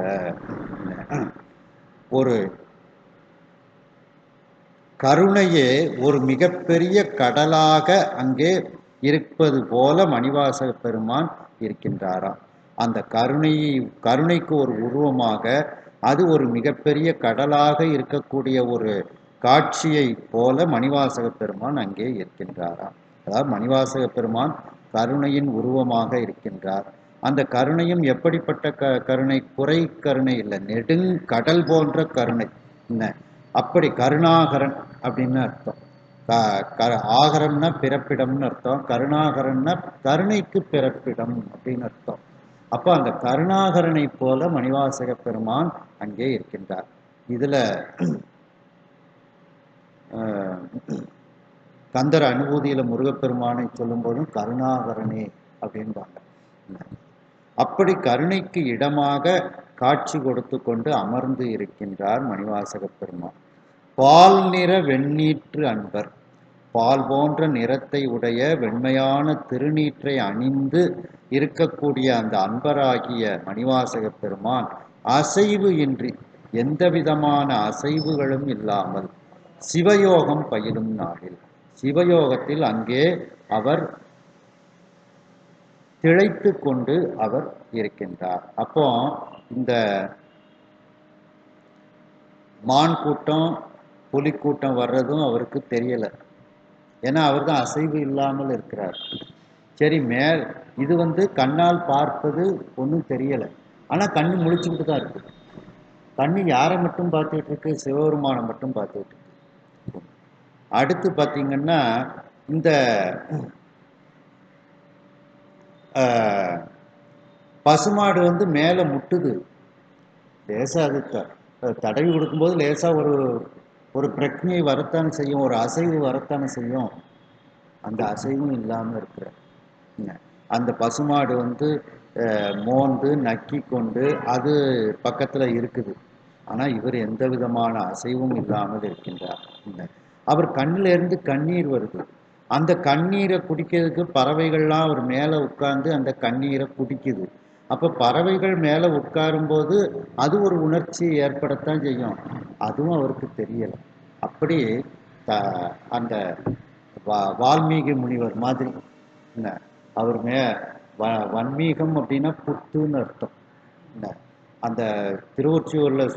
ஒரு கருணையே ஒரு மிகப்பெரிய கடலாக அங்கே இருப்பது போல மணிவாசக பெருமான் இருக்கின்றாராம். அந்த கருணைக்கு ஒரு உருவமாக அது ஒரு மிகப்பெரிய கடலாக இருக்கக்கூடிய ஒரு காட்சியை போல மணிவாசக பெருமான் அங்கே இருக்கின்றாராம். அதாவது மணிவாசக பெருமான் கருணையின் உருவமாக இருக்கின்றார். அந்த கருணையும் எப்படிப்பட்ட கருணை? குறை கருணை இல்லை, நெடுங்கடல் போன்ற கருணை. என்ன அப்படி கருணாகரன் அப்படின்னு அர்த்தம். ஆகரம்னா பிறப்பிடம்னு அர்த்தம், கருணாகரன்னா கருணைக்கு பிறப்பிடம் அப்படின்னு அர்த்தம். அப்போ அந்த கருணாகரனை போல மணிவாசக பெருமான் அங்கே இருக்கின்றார். இதுல கந்தர் அனுபூதியில முருகப்பெருமானை சொல்லும் போதும் கருணாகரனே அப்படின்பாங்க. அப்படி கருணைக்கு இடமாக காட்சி கொடுத்து கொண்டு அமர்ந்து இருக்கின்றார் மணிவாசக பெருமான். பால் நிற வெண்ணீற்று அன்பர், பால் போன்ற நிறத்தை உடைய வெண்மையான திருநீற்றை அணிந்து இருக்கக்கூடிய அந்த அன்பராகிய மணிவாசக பெருமான் அசைவு இன்றி, எந்த விதமான அசைவுகளும் இல்லாமல் சிவயோகம் பயிலும் நாளில், சிவயோகத்தில் அங்கே அவர் திளைத்து கொண்டு அவர் இருக்கின்றார். அப்போ இந்த மான் கூட்டம் புலிக்கூட்டம் வர்றதும் அவருக்கு தெரியல. ஏன்னா அவர் தான் அசைவு இல்லாமல் இருக்கிறார். சரி, இது வந்து கண்ணால் பார்ப்பது ஒன்றும் தெரியலை, ஆனால் கண்ணு முழிச்சுக்கிட்டு தான் இருக்கு. கண்ணு யாரை மட்டும் பார்த்துட்டு இருக்கு? சிவபெருமானை மட்டும் பார்த்துட்டு இருக்கு. அடுத்து பார்த்தீங்கன்னா இந்த பசுமாடு வந்து மேலே முட்டுது, லேசாக அது தடவி கொடுக்கும்போது லேசாக ஒரு பிரக்ஞை வரத்தானே செய்யும், ஒரு அசைவு வரத்தானே செய்யும். அந்த அசைவும் இல்லாமல் இருக்கிற அந்த பசுமாடு வந்து மோந்து நக்கி கொண்டு அது பக்கத்தில் இருக்குது. ஆனால் இவர் எந்த விதமான அசைவும் இல்லாமல் இருக்கின்றார். அவர் கண்ணிலிருந்து கண்ணீர் வருது. அந்த கண்ணீரை குடிக்கிறதுக்கு பறவைகள்லாம் அவர் மேலே உட்கார்ந்து அந்த கண்ணீரை குடிக்குது. அப்போ பறவைகள் மேலே உட்காரும்போது அது ஒரு உணர்ச்சி ஏற்படத்தான் செய்யும். அதுவும் அவருக்கு தெரியலை. அப்படி அந்த வால்மீகி முனிவர் மாதிரி அவர் வன்மீகம் அப்படின்னா புத்துன்னு அர்த்தம். அந்த திருவொற்றியூரில்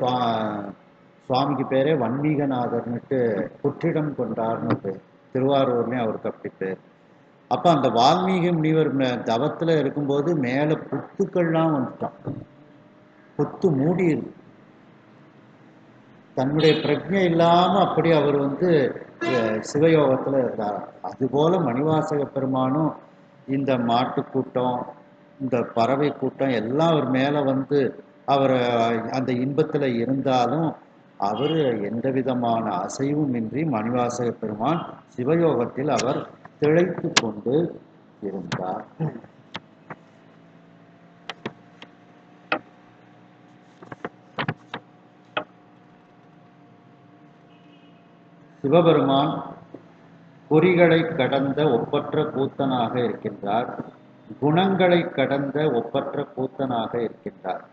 சுவாமிக்கு பேரே வன்மீகநாதர்னுட்டு புற்றிடம் கொண்டார்னு பேர். திருவாரூர்லேயும் அவருக்கு அப்படி பேர். அப்போ அந்த வால்மீகி முனிவர் தவத்தில் இருக்கும்போது மேலே புத்துக்கள்லாம் வந்துட்டான். புத்து மூடி தன்னுடைய பிரஜை இல்லாமல் அப்படி அவர் வந்து சிவயோகத்தில் இருந்தார். அதுபோல மணிவாசக பெருமானும் இந்த மாட்டு கூட்டம், இந்த பறவை கூட்டம் எல்லாம் அவர் மேலே வந்து அவர் அந்த இன்பத்தில் இருந்தாலும் அவர் எந்த விதமான அசைவும் இன்றி மணிவாசக பெருமான் சிவயோகத்தில் அவர் திளைத்து கொண்டு இருந்தார். சிவபெருமான் குறிகளை கடந்த ஒப்பற்ற கூத்தனாக இருக்கின்றார். குணங்களை கடந்த ஒப்பற்ற கூத்தனாக இருக்கின்றார்.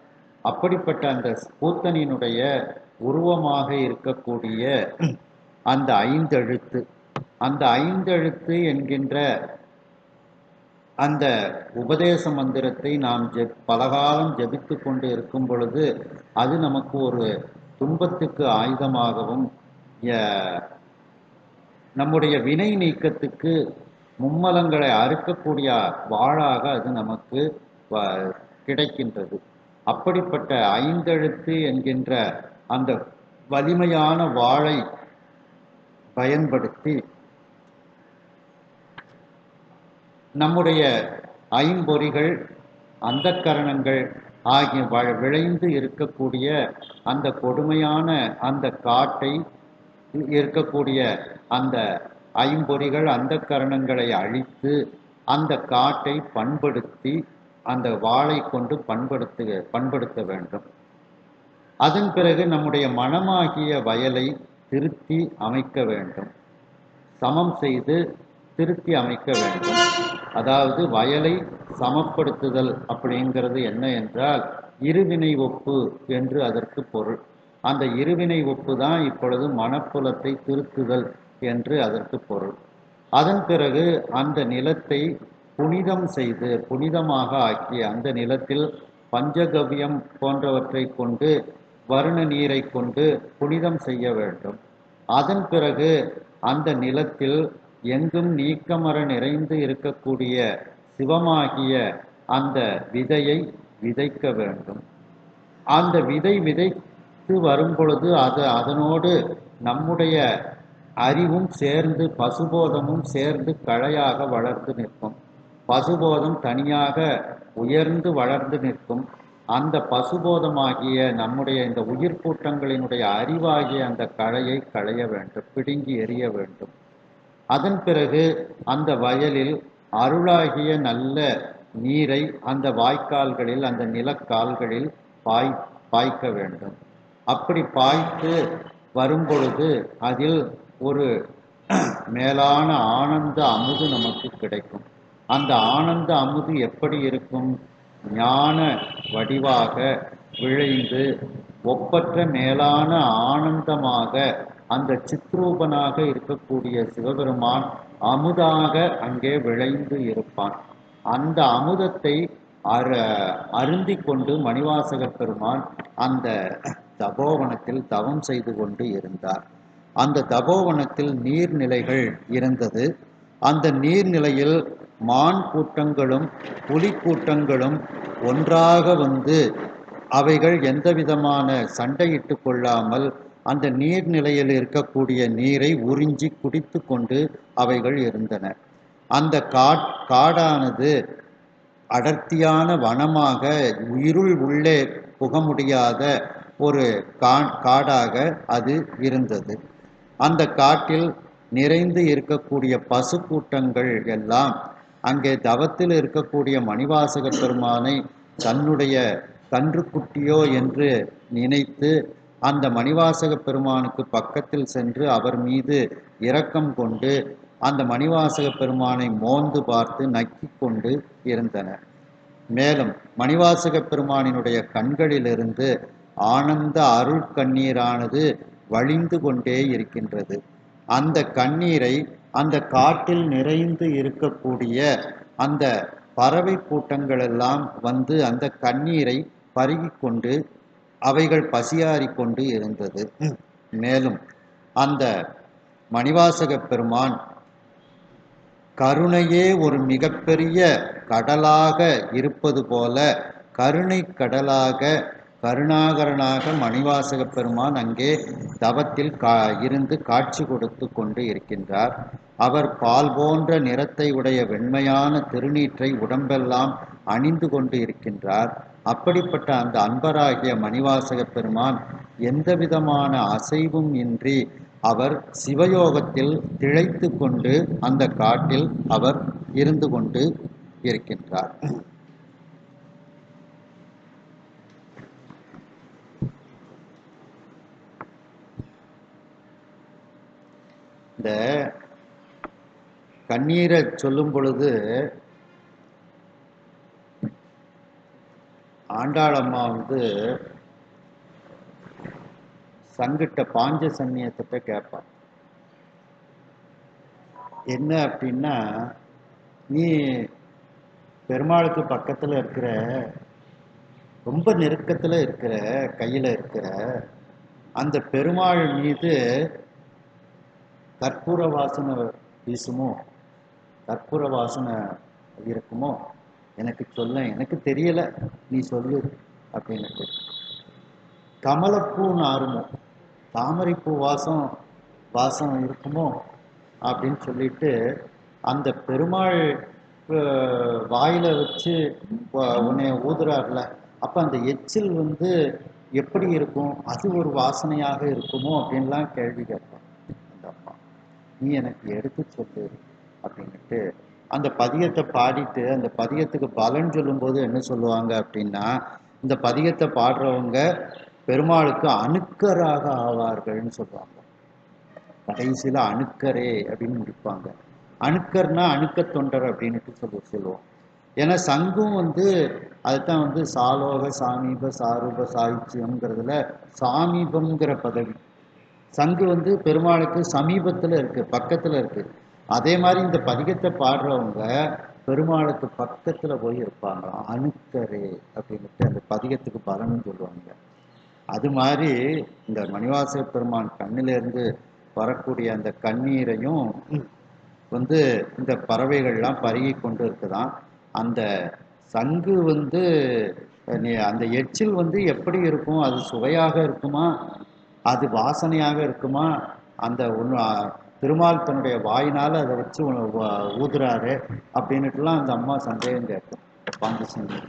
அப்படிப்பட்ட அந்த கூத்தனினுடைய உருவமாக இருக்கக்கூடிய அந்த ஐந்தெழுத்து, அந்த ஐந்தெழுத்து என்கின்ற அந்த உபதேச மந்திரத்தை நாம் பலகாலம் ஜபித்து கொண்டு இருக்கும் பொழுது அது நமக்கு ஒரு துன்பத்துக்கு ஆயுதமாகவும் நம்முடைய வினை நீக்கத்துக்கு மும்மலங்களை அறுக்கக்கூடிய வாளாக அது நமக்கு கிடைக்கின்றது. அப்படிப்பட்ட ஐந்தெழுத்து என்கின்ற அந்த வலிமையான வாளை பயன்படுத்தி நம்முடைய ஐம்பொறிகள், அந்தக்கரணங்கள் ஆகிய விளைந்து இருக்கக்கூடிய அந்த கொடுமையான அந்த காட்டை இருக்கக்கூடிய அந்த ஐம்பொறிகள் அந்த கரணங்களை அழித்து அந்த காட்டை பண்படுத்தி அந்த வாளை கொண்டு பண்படுத்த வேண்டும். அதன் பிறகு நம்முடைய மனமாகிய வயலை திருத்தி அமைக்க வேண்டும், சமம் செய்து திருத்தி அமைக்க வேண்டும். அதாவது வயலை சமப்படுத்துதல் அப்படிங்கிறது என்ன என்றால் இருவினை ஒப்பு என்று அதற்கு பொருள். அந்த இருவினை ஒப்பு தான் இப்பொழுது மனப்புலத்தை திருத்துதல் என்று அதற்கு பொருள். அதன் பிறகு அந்த நிலத்தை புனிதம் செய்து புனிதமாக ஆக்கி அந்த நிலத்தில் பஞ்சகவ்யம் போன்றவற்றை கொண்டு வருண நீரை கொண்டு புனிதம் செய்ய வேண்டும். அதன் பிறகு அந்த நிலத்தில் எங்கும் நீக்கமர நிறைந்து இருக்கக்கூடிய சிவமாகிய அந்த விதையை விதைக்க வேண்டும். அந்த விதை விதைத்து வரும் பொழுது அதனோடு நம்முடைய அறிவும் சேர்ந்து பசுபோதமும் சேர்ந்து களையாக வளர்ந்து நிற்கும். பசுபோதம் தனியாக உயர்ந்து வளர்ந்து நிற்கும். அந்த பசுபோதமாகிய நம்முடைய இந்த உயிர் கூட்டங்களினுடைய அறிவாகிய அந்த களையை களைய வேண்டும், பிடுங்கி எறிய வேண்டும். அதன் பிறகு அந்த வயலில் அருளாகிய நல்ல நீரை அந்த வாய்க்கால்களில் அந்த நிலக்கால்களில் பாய்க்க வேண்டும். அப்படி பாய்த்து வரும்பொழுது அதில் ஒரு மேலான ஆனந்த அமுது நமக்கு கிடைக்கும். அந்த ஆனந்த அமுது எப்படி இருக்கும்? ஞான வடிவாக விளைந்து ஒப்பற்ற மேலான ஆனந்தமாக அந்த சித்ரூபனாக இருக்கக்கூடிய சிவபெருமான் அமுதாக அங்கே விளைந்து இருப்பான். அந்த அமுதத்தை அருந்தி கொண்டு மணிவாசக பெருமான் அந்த தபோவனத்தில் தவம் செய்து கொண்டு இருந்தார். அந்த தபோவனத்தில் நீர்நிலைகள் இருந்தது. அந்த நீர்நிலையில் மான் கூட்டங்களும் புலி கூட்டங்களும் ஒன்றாக வந்து அவைகள் எந்த விதமான சண்டையிட்டு கொள்ளாமல் அந்த நீர்நிலையில் இருக்கக்கூடிய நீரை உறிஞ்சி குடித்து கொண்டு அவைகள் இருந்தன. அந்த காடானது அடர்த்தியான வனமாக, இருள் உள்ளே புக முடியாத ஒரு காடாக அது இருந்தது. அந்த காட்டில் நிறைந்து இருக்கக்கூடிய பசு கூட்டங்கள் எல்லாம் அங்கே தவத்தில் இருக்கக்கூடிய மணிவாசக பெருமானை தன்னுடைய கன்றுக்குட்டியோ என்று நினைத்து அந்த மணிவாசக பெருமானுக்கு பக்கத்தில் சென்று அவர் மீது இரக்கம் கொண்டு அந்த மணிவாசக பெருமானை மோந்து பார்த்து நக்கி கொண்டு இருந்தன. மேலும் மணிவாசக பெருமானினுடைய கண்களிலிருந்து ஆனந்த அருள் கண்ணீரானது வழிந்து கொண்டே இருக்கின்றது. அந்த கண்ணீரை அந்த காட்டில் நிறைந்து இருக்கக்கூடிய அந்த பறவை கூட்டங்கள் எல்லாம் வந்து அந்த கண்ணீரை பருகி கொண்டு அவைகள் பசியாறி கொண்டு இருந்தது. மேலும் அந்த மணிவாசக பெருமான் கருணையே ஒரு மிகப்பெரிய கடலாக இருப்பது போல கருணை கடலாக கருணாகரனாக மணிவாசக பெருமான் அங்கே தவத்தில் இருந்து காட்சி கொடுத்து கொண்டு இருக்கின்றார். அவர் பால் போன்ற நிறத்தை உடைய வெண்மையான திருநீற்றை உடம்பெல்லாம் அணிந்து கொண்டு இருக்கின்றார். அப்படிப்பட்ட அந்த அன்பராகிய மணிவாசக பெருமான் எந்த விதமான அசைவும் இன்றி அவர் சிவயோகத்தில் திளைத்து கொண்டு அந்த காட்டில் அவர் இருந்து கொண்டு இருக்கின்றார். இந்த கண்ணீரை சொல்லும் பொழுது ஆண்டாளம்மா சங்கிட்ட பாஞ்ச சன்னியத்திட்ட கேட்பான். என்ன அப்படின்னா, நீ பெருமாளுக்கு பக்கத்தில் இருக்கிற, ரொம்ப நெருக்கத்தில் இருக்கிற, கையில் இருக்கிற அந்த பெருமாள் மீது கற்பூர வாசனை வீசுமோ, கற்பூர வாசனை இருக்குமோ எனக்கு சொல்ல, எனக்கு தெரியல, நீ சொல்லு அப்படின்னுட்டு. கமலப்பூ நாருமோ, தாமரைப்பூ வாசம் இருக்குமோ அப்படின்னு சொல்லிட்டு அந்த பெருமாள் வாயில வச்சு உன்னை ஊதுறாருல, அப்போ அந்த எச்சில் எப்படி இருக்கும், அது ஒரு வாசனையாக இருக்குமோ அப்படின்லாம் கேள்வி கேட்பான் அந்த அம்மா. நீ எனக்கு எடுத்து சொல்லு அப்படின்ட்டு அந்த பதியத்தை பாடிட்டு அந்த பதியத்துக்கு பலன் சொல்லும்போது என்ன சொல்லுவாங்க அப்படின்னா, இந்த பதியத்தை பாடுறவங்க பெருமாளுக்கு அணுக்கராக ஆவார்கள்னு சொல்லுவாங்க. கடைசியில் அணுக்கரே அப்படின்னு முடிப்பாங்க. அணுக்கர்னா அணுக்க தொண்டர் அப்படின்ட்டு சொல்லுவோம். ஏன்னா சங்கும் அதுதான் சாலோக சாமீப சாரூப சாயுச்சியம்ங்கிறதுல சாமீபம்ங்கிற பதவி. சங்கு பெருமாளுக்கு சமீபத்தில் இருக்கு, பக்கத்தில் இருக்கு. அதே மாதிரி இந்த பதிகத்தை பாடுறவங்க பெருமாளுக்கு பக்கத்தில் போய் இருப்பாங்க, அணுக்கரே அப்படின்ட்டு அந்த பதிகத்துக்கு பலன்னு சொல்லுவாங்க. அது மாதிரி இந்த மணிவாசக பெருமான் கண்ணிலிருந்து வரக்கூடிய அந்த கண்ணீரையும் இந்த பறவைகள்லாம் பருகி கொண்டு இருக்குதான். அந்த சங்கு அந்த எச்சில் எப்படி இருக்கும், அது சுவையாக இருக்குமா, அது வாசனையாக இருக்குமா, அந்த திருமால் தன்னுடைய வாயினால் அதை வச்சு ஊதுறாரு அப்படின்னுட்டுலாம் அந்த அம்மா சந்தேகம் கேட்கும். பாண்டிசேரி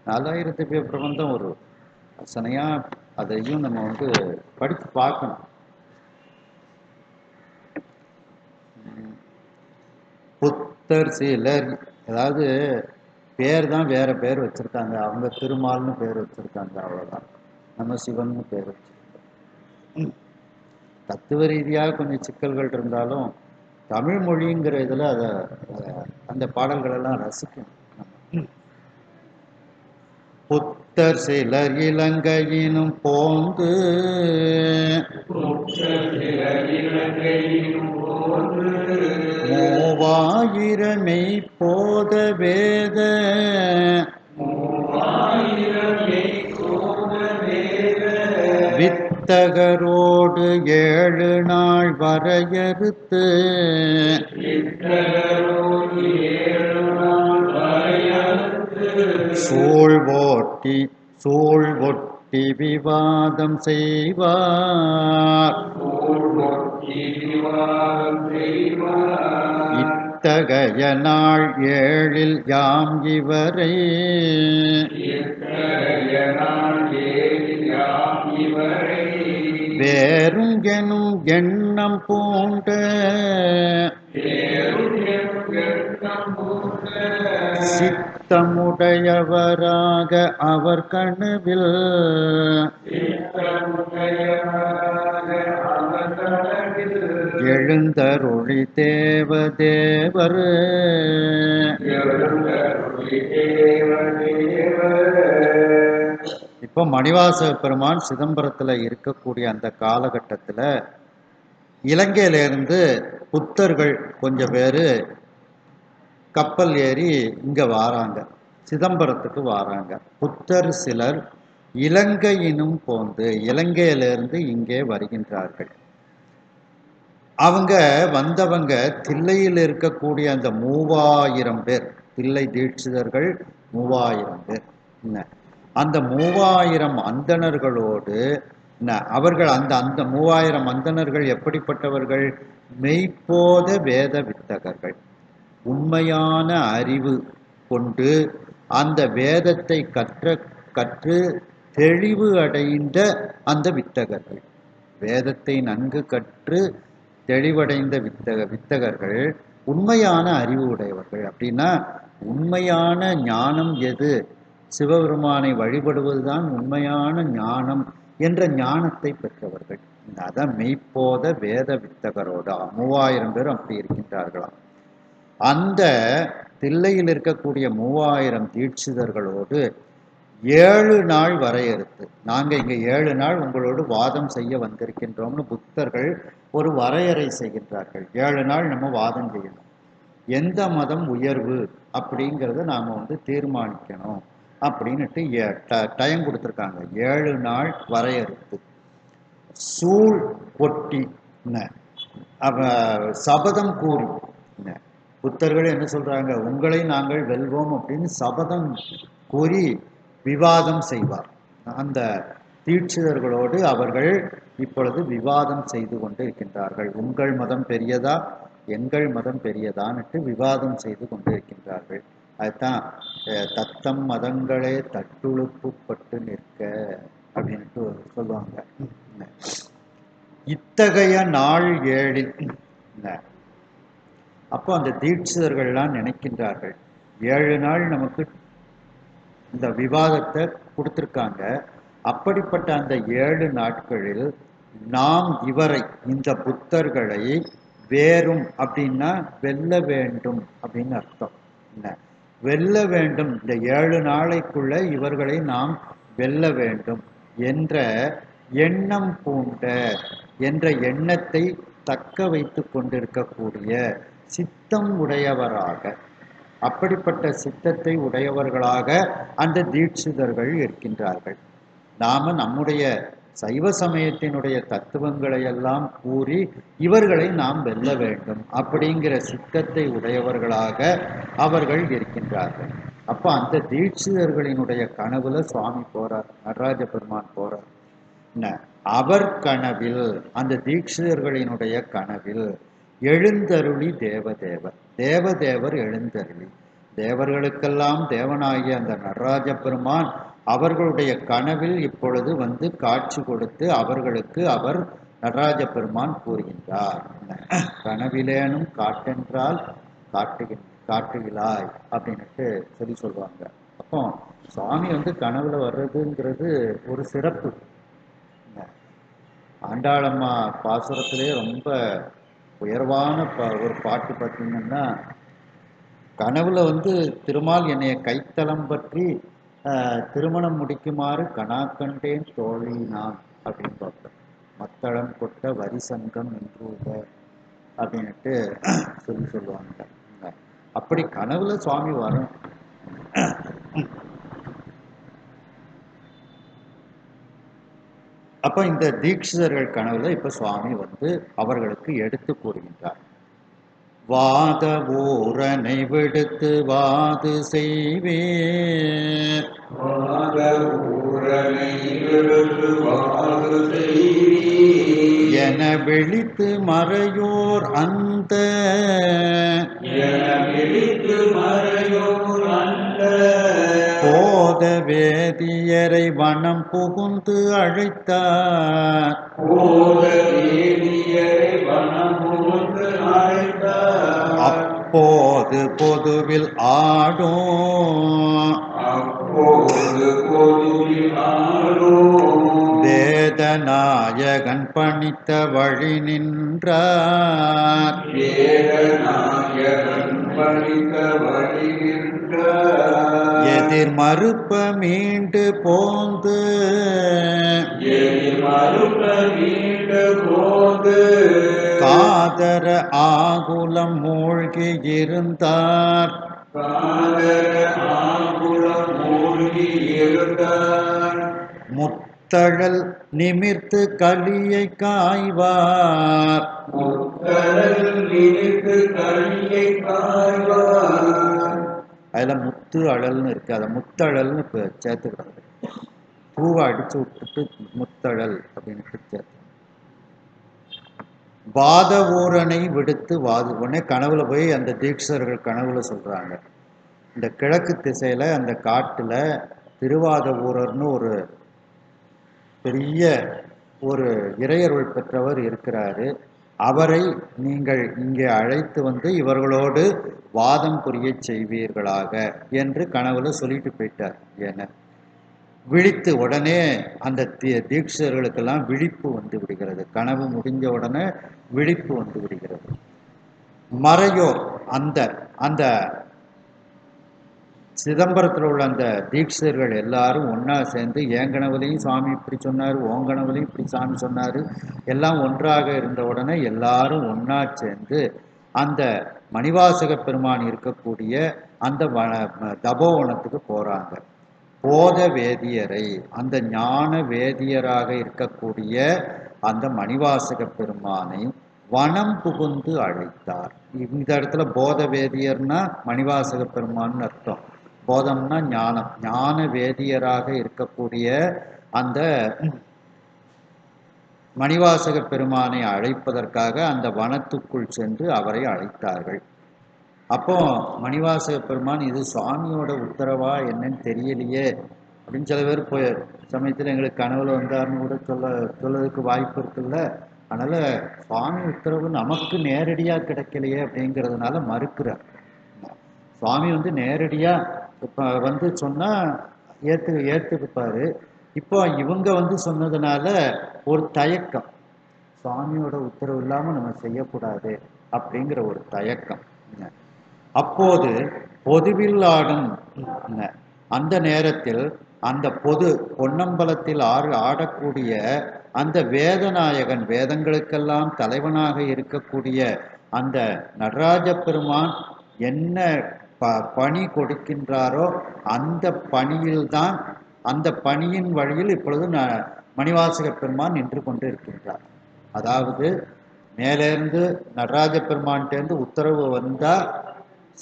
4000 திவ்ய பிரபந்தம் ஒரு ரசனையா, அதையும் நம்ம படித்து பார்க்கணும். புத்தர் சிலர், அதாவது பேர் தான் வேற பேர் வச்சிருக்காங்க, அவங்க திருமால்னு பேர் வச்சிருக்காங்க, அவ்வளோதான். நம்ம சிவன்னு பேர் வச்சிருக்கோம். தத்துவ ரீதியாக கொஞ்சம் சிக்கல்கள் இருந்தாலும் தமிழ் மொழிங்கிற இதில் அந்த பாடல்களெல்லாம் ரசிக்கணும். புத்தர் சிலர் இலங்கையினும் போந்து மூவாயிரமை போத வேத வித்தகரோடு 7 நாள் வரையறுத்து சூழ்வோட்டி சூழ்வொட்டி விவாதம் செய்வார் இத்தகைய நாள் ஏழில் யாம் இவரை வேறும் எனும் எண்ணம் பூண்ட சித்தமுடையவராக அவர் கனவில் எழுந்தருளி தேவதேவர் இப்போ மணிவாசக பெருமான் சிதம்பரத்துல இருக்கக்கூடிய அந்த காலகட்டத்துல இலங்கையிலிருந்து புத்தர்கள் கொஞ்சம் பேர் கப்பல் ஏறி இங்க வாராங்க, சிதம்பரத்துக்கு வாராங்க. புத்தர் சிலர் இலங்கையினும் போந்து இலங்கையிலிருந்து இங்கே வருகின்றார்கள். அவங்க வந்தவங்க தில்லையில் இருக்கக்கூடிய அந்த 3000 பேர், தில்லை தீட்சிதர்கள் 3000 பேர். அந்த 3000 அந்தணர்களோடு அவர்கள் அந்த அந்த 3000 அந்தணர்கள் எப்படிப்பட்டவர்கள்? மெய்ப்போத வேத வித்தகர்கள், உண்மையான அறிவு கொண்டு அந்த வேதத்தை கற்று தெளிவு அடைந்த அந்த வித்தகர்கள், வேதத்தை நன்கு கற்று தெளிவடைந்த வித்தகர்கள் உண்மையான அறிவு உடையவர்கள். அப்படின்னா உண்மையான ஞானம் எது? சிவபெருமானை வழிபடுவதுதான் உண்மையான ஞானம் என்ற ஞானத்தை பெற்றவர்கள். அதான் மெய்ப்போத வேத வித்தகரோட 3000 பேரும் அப்படி இருக்கின்றார்களாம். அந்த தில்லையில் இருக்கக்கூடிய 3000 தீட்சிதர்களோடு 7 நாள் வரையறுத்து, நாங்க இங்க 7 நாள் உங்களோடு வாதம் செய்ய வந்திருக்கின்றோம்னு புத்தர்கள் ஒரு வரையறை செய்கின்றார்கள். 7 நாள் நம்ம வாதம் செய்யணும், எந்த மதம் உயர்வு அப்படிங்கிறத நாம தீர்மானிக்கணும் அப்படின்னுட்டு டைம் கொடுத்துருக்காங்க. 7 நாள் வரையறுத்து சூழ் கொட்டி சபதம் கூறி, புத்தர்கள் என்ன சொல்றாங்க? உங்களை நாங்கள் வெல்வோம் அப்படின்னு சபதம் கூறி விவாதம் செய்வார். அந்த தீட்சிதர்களோடு அவர்கள் இப்பொழுது விவாதம் செய்து கொண்டு இருக்கின்றார்கள். உங்கள் மதம் பெரியதா, எங்கள் மதம் பெரியதான்ட்டு விவாதம் செய்து கொண்டு இருக்கின்றார்கள். அதுதான் தத்தம் மதங்களே தட்டுழுப்புப்பட்டு நிற்க அப்படின்ட்டு சொல்லுவாங்க. இத்தகைய நாள் ஏழில் அப்போ அந்த தீட்சிதர்கள்லாம் நினைக்கின்றார்கள், 7 நாள் நமக்கு இந்த விவாதத்தை கொடுத்துருக்காங்க. அப்படிப்பட்ட அந்த 7 நாட்களில் நாம் இவரை, இந்த புத்தர்களை வேறும் அப்படின்னா வெல்ல வேண்டும் அப்படின்னு அர்த்தம். வெல்ல வேண்டும், இந்த 7 நாளைக்குள்ள இவர்களை நாம் வெல்ல வேண்டும் என்ற எண்ணம் பூண்ட, என்ற எண்ணத்தை தக்க வைத்து கொண்டிருக்கக்கூடிய சித்தம் உடையவராக, அப்படிப்பட்ட சித்தத்தை உடையவர்களாக அந்த தீட்சிதர்கள் இருக்கின்றார்கள். நாம நம்முடைய சைவ சமயத்தினுடைய தத்துவங்களை எல்லாம் கூறி இவர்களை நாம் வெல்ல வேண்டும் அப்படிங்கிற சித்தத்தை உடையவர்களாக அவர்கள் இருக்கின்றார்கள். அப்போ அந்த தீட்சிதர்களினுடைய கனவுல சுவாமி போறார், நடராஜ பெருமான் போறார். அவர் கனவில், அந்த தீட்சிதர்களினுடைய கனவில் எழுந்தருளி தேவதேவர், தேவதேவர் எழுந்தருளி, தேவர்களுக்கெல்லாம் தேவனாகிய அந்த நடராஜ பெருமான் அவர்களுடைய கனவில் இப்பொழுது காட்சி கொடுத்து அவர்களுக்கு அவர் நடராஜ பெருமான் கூறுகின்றார். கனவிலேனும் காட்டென்றால் காட்டுகிறாய் அப்படின்னுட்டு சொல்லுவாங்க. அப்போ சுவாமி கனவுல வர்றதுங்கிறது ஒரு சிறப்பு. ஆண்டாளம்மா பாசுரத்திலே ரொம்ப உயர்வான ஒரு பாட்டு பார்த்தீங்கன்னா, கனவுல திருமால் என்னைய கைத்தலம் பற்றி திருமணம் முடிக்குமாறு கனாக்கண்டேன் தோழி நான் அப்படின்னு பார்த்தேன். மத்தளம் கொட்ட வரிசங்கம் என்றூக அப்படின்ட்டு சொல்லுவாங்க. அப்படி கனவுல சுவாமி வரும். அப்ப இந்த தீட்சிதர்கள் கனவுல இப்ப சுவாமி அவர்களுக்கு எடுத்து கூறுகின்றார். வாத ஊரனை விடுத்து வாது செய்வேர் வாத ஊரனை விடுத்து வாது செய்வீர் என விழித்து மறையோர் அந்த என விழித்து மறையோர் அந்த போத வேதியரை வனம் புகுந்து அழைத்தார் போத வேதியரை வனமுகந்து அழைத்தார் அப்போது பொதுவில் ஆடும் அப்போது பொதுவில் ஆடும் வேதநாயகன் பணித்த வழி நின்றார் வேதநாயகன் பணித்த வழி நின்றார் எதிர் மறுப்ப மீண்டு போந்து மறுப்ப மீண்டு போது காதர ஆகுலம் மூழ்கி இருந்தார் காதர ஆகுளம் மூழ்கி இருந்தார் முத்தழல் நிமிர்த்து கலியை காய்வார் முத்தழல் நினைத்து கழியை காய்வார் அதுல முத்து அழல்னு இருக்கு, அதை முத்தழல்னு சேர்த்துக்கிறாங்க. பூவை அடிச்சு விட்டுட்டு முத்தழல் அப்படின்னு சேர்த்து. வாத ஊரனை விடுத்து வாது உடனே கனவுல போய் அந்த தீட்சர்கள் கனவுல சொல்றாங்க, இந்த கிழக்கு திசையில அந்த காட்டுல திருவாத ஊரர்னு ஒரு பெரிய ஒரு இறையருள் பெற்றவர் இருக்கிறாரு, அவரை நீங்கள் இங்கே அழைத்து வந்து இவர்களோடு வாதம் புரிய செய்வீர்களாக என்று கனவுல சொல்லிட்டு போயிட்டார். என விழித்து உடனே அந்த தீட்சர்களுக்கெல்லாம் விழிப்பு வந்து விடுகிறது. கனவு முடிஞ்ச உடனே விழிப்பு வந்து விடுகிறது. மறையோர் அந்த அந்த சிதம்பரத்தில் உள்ள அந்த தீட்சர்கள் எல்லாரும் ஒன்றா சேர்ந்து என் கனவுலையும் சுவாமி இப்படி சொன்னார், உன் கனவுலையும் இப்படி சாமி சொன்னார், எல்லாம் ஒன்றாக இருந்த உடனே எல்லாரும் ஒன்றா சேர்ந்து அந்த மணிவாசக பெருமான் இருக்கக்கூடிய அந்த தபோவனத்துக்கு போகிறாங்க. போத வேதியரை, அந்த ஞான வேதியராக இருக்கக்கூடிய அந்த மணிவாசக பெருமானை வனம் புகுந்து அழைத்தார். இந்த இடத்துல போத வேதியர்னா மணிவாசக பெருமான்னு அர்த்தம். போதம்னா ஞானம், ஞான வேதியராக இருக்கக்கூடிய அந்த மணிவாசக பெருமானை அழைப்பதற்காக அந்த வனத்துக்குள் சென்று அவரை அழைத்தார்கள். அப்போ மணிவாசக பெருமான் இது சுவாமியோட உத்தரவா என்னன்னு தெரியலையே அப்படின்னு சில பேர் போய் சமயத்தில் எங்களுக்கு கனவுல வந்தார்னு கூட சொல்லதுக்கு வாய்ப்பு இருக்குல்ல. அதனால சுவாமி உத்தரவு நமக்கு நேரடியாக கிடைக்கலையே அப்படிங்கிறதுனால மறுக்கிறார். சுவாமி வந்து நேரடியா இப்போ வந்து சொன்னா ஏத்துக்குப்பாரு. இப்போ இவங்க வந்து சொன்னதுனால ஒரு தயக்கம், சுவாமியோட உத்தரவு இல்லாம நம்ம செய்யக்கூடாது அப்படிங்கிற ஒரு தயக்கம். அப்போது பொதுவில் ஆடும் அந்த நேரத்தில் அந்த பொது பொன்னம்பலத்தில் ஆடக்கூடிய அந்த வேதநாயகன், வேதங்களுக்கெல்லாம் தலைவனாக இருக்கக்கூடிய அந்த நடராஜ பெருமான் என்ன பணி கொடுக்கின்றாரோ அந்த பணியில்தான், அந்த பணியின் வழியில் இப்பொழுது மணிவாசக பெருமான் நின்று கொண்டு இருக்கின்றார். அதாவது மேலேருந்து நடராஜ பெருமான்கிட்டேருந்து உத்தரவு வந்தா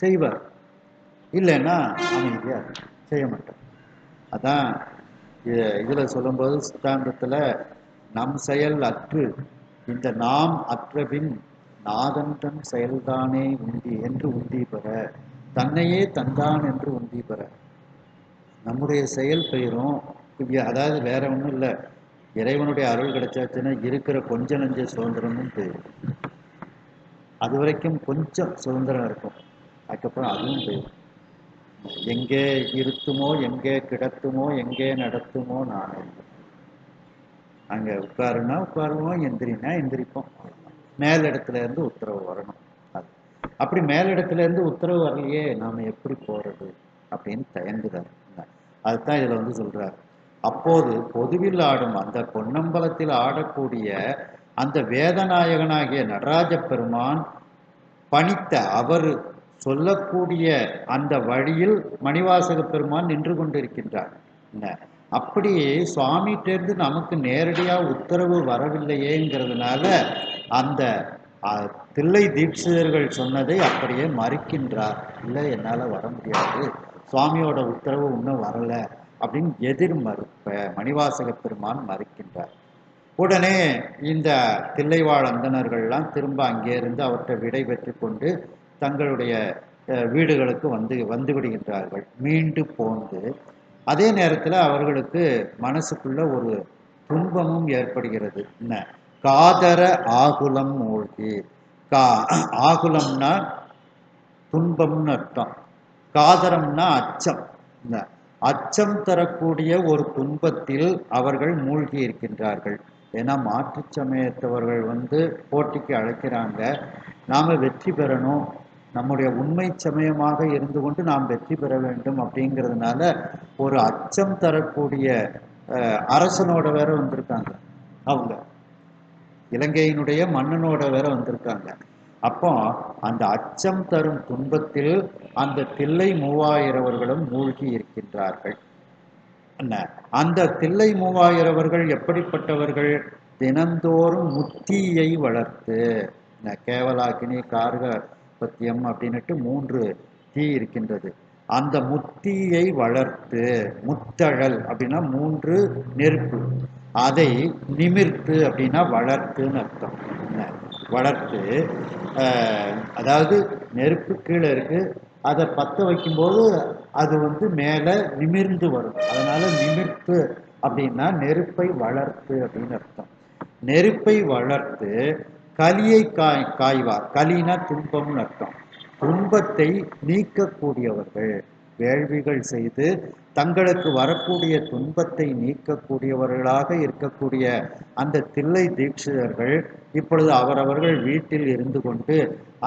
செய்வார், இல்லைன்னா அமைதியா செய்ய மாட்டார். அதான் இதுல சொல்லும்போது சித்தாந்தத்துல நம் செயல் அற்று இந்த நாம் அற்றபின் நாதன் செயல்தானே உந்தி என்று உந்தி பெற, தன்னையே தந்தான் என்று உந்தி பெற. நம்முடைய செயல் பெயரும், அதாவது வேற ஒன்றும் இல்லை, இறைவனுடைய அருள் கிடைச்சாச்சுன்னா இருக்கிற கொஞ்ச நஞ்ச சுதந்திரமும் போயிடும். அது வரைக்கும் கொஞ்சம் சுதந்திரம் இருக்கும், அதுக்கப்புறம் அதுவும் போயிடும். எங்கே இருத்துமோ எங்கே கிடத்துமோ எங்கே நடத்துமோ நானே. அங்கே உட்காருன்னா உட்காருவோம், எந்திரினா எந்திரிப்போம். மேலிடத்துல இருந்து உத்தரவு வரணும். அது அப்படி மேலிடத்துல இருந்து உத்தரவு வரலையே நாம எப்படி போறது அப்படின்னு தயங்குதார். அதுதான் இதுல வந்து சொல்றார். அப்போது பொதுவில் ஆடும் அந்த பொன்னம்பலத்தில் ஆடக்கூடிய அந்த வேதநாயகனாகிய நடராஜ பெருமான் பணித்த, அவர் சொல்லக்கூடிய அந்த வழியில் மணிவாசக பெருமான் நின்று கொண்டிருக்கின்றார். அப்படி சுவாமிகிட்டேருந்து நமக்கு நேரடியாக உத்தரவு வரவில்லையேங்கிறதுனால அந்த தில்லை தீட்சிதர்கள் சொன்னதை அப்படியே மறுக்கின்றார். இல்லை, என்னால் வர முடியாது, சுவாமியோட உத்தரவு இன்னும் வரலை அப்படின்னு எதிர் மறுப்ப மணிவாசக பெருமான் மறுக்கின்றார். உடனே இந்த தில்லைவாழ் அந்தணர்கள்லாம் திரும்ப அங்கே இருந்து அவற்றை விடை பெற்று கொண்டு தங்களுடைய வீடுகளுக்கு வந்து விடுகின்றார்கள். மீண்டு போந்து அதே நேரத்தில் அவர்களுக்கு மனசுக்குள்ள ஒரு துன்பமும் ஏற்படுகிறது. என்ன? காதர ஆகுலம் மூழ்கி. ஆகுலம்னா துன்பம்னு அர்த்தம், காதரம்னா அச்சம். இந்த அச்சம் தரக்கூடிய ஒரு துன்பத்தில் அவர்கள் மூழ்கி இருக்கின்றார்கள். ஏன்னா மாற்று சமயத்தவர்கள் போட்டிக்கு அழைக்கிறாங்க, நாம் வெற்றி பெறணும், நம்முடைய உண்மை சமயமாக இருந்து கொண்டு நாம் வெற்றி பெற வேண்டும் அப்படிங்கிறதுனால ஒரு அச்சம் தரக்கூடிய அரசனோட வேற வந்திருக்காங்க. அவங்க இலங்கையினுடைய மன்னனோட வேற வந்திருக்காங்க. அப்போ அந்த அச்சம் தரும் துன்பத்தில் அந்த தில்லை மூவாயிரவர்களும் மூழ்கி இருக்கின்றார்கள். அந்த தில்லை மூவாயிரவர்கள் எப்படிப்பட்டவர்கள்? தினந்தோறும் முத்தியை வளர்த்து, கேவலாக்கினி கார்க பத்தியம் அப்படின்னுட்டு 3 தீ இருக்கின்றது. அந்த முத்தியை வளர்த்து, முத்தழல் அப்படின்னா 3 நெருப்பு, அதை நிமிர்த்து அப்படின்னா வளர்த்துன்னு அர்த்தம். வளர்த்து, அதாவது நெருப்பு கீழே இருக்கு, அதை பற்ற வைக்கும்போது அது மேலே நிமிர்ந்து வரும். அதனால நிமிர்த்து அப்படின்னா நெருப்பை வளர்த்து அப்படின்னு அர்த்தம். நெருப்பை வளர்த்து கலியை காய்வார். கலினா துன்பம்னு அர்த்தம். துன்பத்தை நீக்கக்கூடியவர்கள், வேள்விகள் செய்து தங்களுக்கு வரக்கூடிய துன்பத்தை நீக்கக்கூடியவர்களாக இருக்கக்கூடிய அந்த தில்லை தீட்சிதர்கள் இப்பொழுது அவரவர்கள் வீட்டில் இருந்து கொண்டு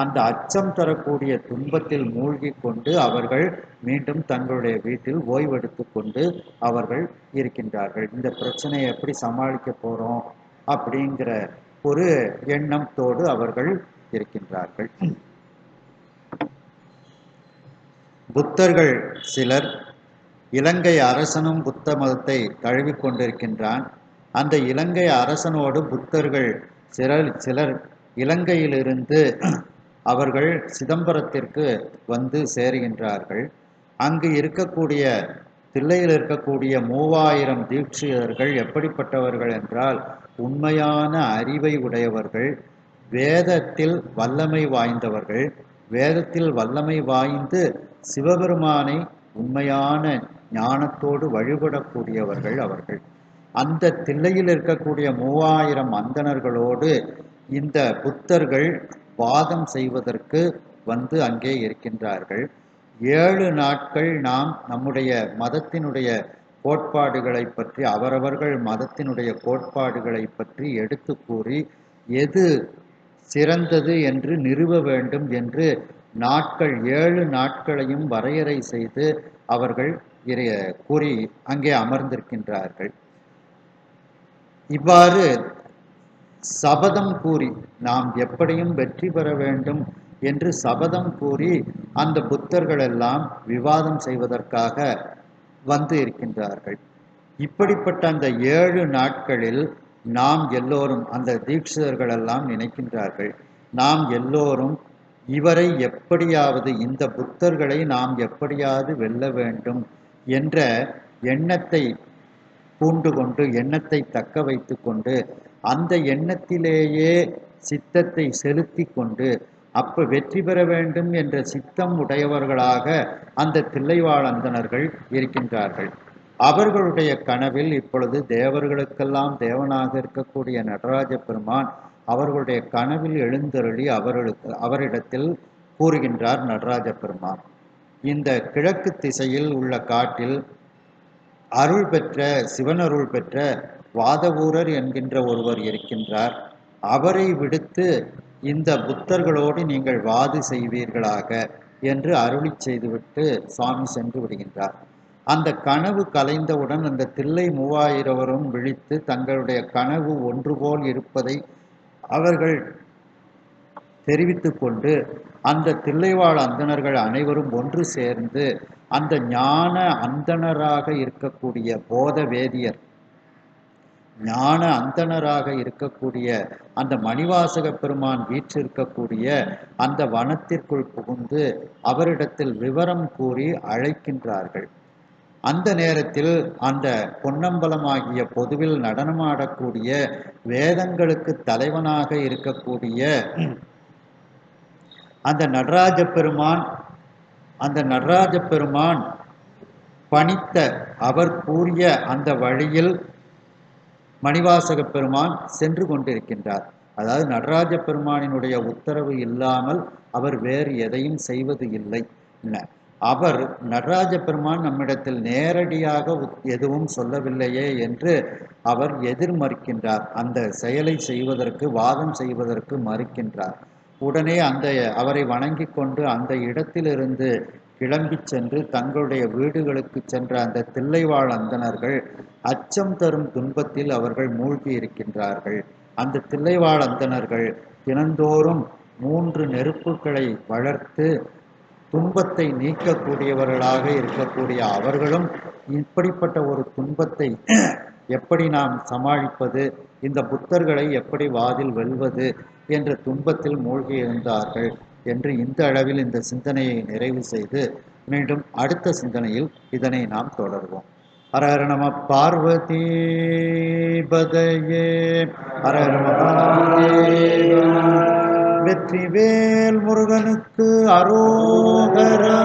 அந்த அச்சம் தரக்கூடிய துன்பத்தில் மூழ்கி கொண்டு அவர்கள் மீண்டும் தங்களுடைய வீட்டில் ஓய்வெடுத்து கொண்டு அவர்கள் இருக்கின்றார்கள். இந்த பிரச்சனையை எப்படி சமாளிக்க போறோம் அப்படிங்கிற ஒரு எண்ணத்தோடு அவர்கள் இருக்கின்றார்கள். புத்தர்கள் சிலர், இலங்கை அரசனும் புத்த மதத்தை தழுவி கொண்டிருக்கின்றான். அந்த இலங்கை அரசனோடு புத்தர்கள் சிலர் இலங்கையிலிருந்து அவர்கள் சிதம்பரத்திற்கு வந்து சேருகின்றார்கள். அங்கு இருக்கக்கூடிய தில்லையில் இருக்கக்கூடிய 3000 தீட்சிதர்கள் எப்படிப்பட்டவர்கள் என்றால் உண்மையான அறிவை உடையவர்கள், வேதத்தில் வல்லமை வாய்ந்தவர்கள், வேதத்தில் வல்லமை வாய்ந்து சிவபெருமானை உண்மையான ஞானத்தோடு வழிபடக்கூடியவர்கள் அவர்கள். அந்த தில்லையில் இருக்கக்கூடிய 3000 அந்தணர்களோடு இந்த புத்தர்கள் வாதம் செய்வதற்கு வந்து அங்கே இருக்கின்றார்கள். 7 நாட்கள் நாம் நம்முடைய மதத்தினுடைய கோட்பாடுகளை பற்றி, அவரவர்கள் மதத்தினுடைய கோட்பாடுகளை பற்றி எடுத்து கூறி எது சிறந்தது என்று நிறுவ வேண்டும் என்று நாட்கள் 7 நாட்களையும் வரையறை செய்து அவர்கள் கூறி அங்கே அமர்ந்திருக்கின்றார்கள். இவ்வாறு சபதம் கூறி நாம் எப்படியும் வெற்றி பெற வேண்டும் என்று சபதம் கூறி அந்த புத்தர்கள் எல்லாம் விவாதம் செய்வதற்காக வந்து இருக்கின்றார்கள். இப்படிப்பட்ட அந்த 7 நாட்களில் நாம் எல்லோரும், அந்த தீட்சிதர்கள் எல்லாம் நினைக்கின்றார்கள், நாம் எல்லோரும் இவரை எப்படியாவது, இந்த புத்தர்களை நாம் எப்படியாவது வெல்ல வேண்டும் என்ற எண்ணத்தை பூண்டு கொண்டு, எண்ணத்தை தக்க வைத்து கொண்டு, அந்த எண்ணத்திலேயே சித்தத்தை செலுத்தி கொண்டு அப்ப வெற்றி பெற வேண்டும் என்ற சித்தம் உடையவர்களாக அந்த தில்லைவாழ் அந்தணர்கள் இருக்கின்றார்கள். அவர்களுடைய கனவில் இப்பொழுது தேவர்களுக்கெல்லாம் தேவனாக இருக்கக்கூடிய நடராஜ பெருமான் அவர்களுடைய கனவில் எழுந்தருளி அவரிடத்தில் கூறுகின்றார். நடராஜ பெருமான் இந்த கிழக்கு திசையில் உள்ள காட்டில் அருள் பெற்ற, சிவனருள் பெற்ற வாதவூரர் என்கின்ற ஒருவர் இருக்கின்றார். அவரை விடுத்து இந்த புத்தர்களோடு நீங்கள் வாது செய்வீர்களாக என்று அருளி செய்துவிட்டு சுவாமி சென்று விடுகின்றார். அந்த கனவு கலைந்தவுடன் அந்த தில்லை 3000 விழித்து தங்களுடைய கனவு ஒன்றுபோல் இருப்பதை அவர்கள் தெரிவித்து கொண்டு அந்த தில்லைவாழ் அந்தணர்கள் அனைவரும் ஒன்று சேர்ந்து அந்த ஞான அந்தணராக இருக்கக்கூடிய போத வேதியர், ஞான அந்தணராக இருக்கக்கூடிய அந்த மணிவாசக பெருமான் வீற்றிருக்கக்கூடிய அந்த வனத்திற்குள் புகுந்து அவரிடத்தில் விவரம் கூறி அழைக்கின்றார்கள். அந்த நேரத்தில் அந்த பொன்னம்பலமாகிய பொதுவில் நடனமாடக்கூடிய வேதங்களுக்கு தலைவனாக இருக்கக்கூடிய அந்த நடராஜ பெருமான் பணித்த அவர் கூறிய அந்த வழியில் மணிவாசக பெருமான் சென்று கொண்டிருக்கின்றார். அதாவது நடராஜ பெருமானினுடைய உத்தரவு இல்லாமல் அவர் வேறு எதையும் செய்வது இல்லை. அவர் நடராஜ பெருமான் நம்மிடத்தில் நேரடியாக எதுவும் சொல்லவில்லையே என்று அவர் எதிர்மறுக்கின்றார். அந்த செயலை செய்வதற்கு, வாதம் செய்வதற்கு மறுக்கின்றார். உடனே அவரை வணங்கி கொண்டு அந்த இடத்திலிருந்து கிளம்பி சென்று தங்களுடைய வீடுகளுக்கு சென்ற அந்த தில்லைவாழ் அந்தணர்கள் அச்சம் தரும் துன்பத்தில் அவர்கள் மூழ்கி இருக்கின்றார்கள். அந்த தில்லைவாழ் அந்தணர்கள் தினந்தோறும் 3 நெருப்புகளை வளர்த்து துன்பத்தை நீக்கக்கூடியவர்களாக இருக்கக்கூடிய அவர்களும் இப்படிப்பட்ட ஒரு துன்பத்தை எப்படி நாம் சமாளிப்பது, இந்த புத்தர்களை எப்படி வாதில் வெல்வது என்ற துன்பத்தில் மூழ்கி இருந்தார்கள் என்று இந்த அளவில் இந்த சிந்தனையை நிறைவு செய்து மீண்டும் அடுத்த சிந்தனையில் இதனை நாம் தொடர்வோம். ஹரஹர நம பார்வதி பதையே, ஹரஹர மகாதேவ, வெற்றிவேல் முருகனுக்கு அரோகரா.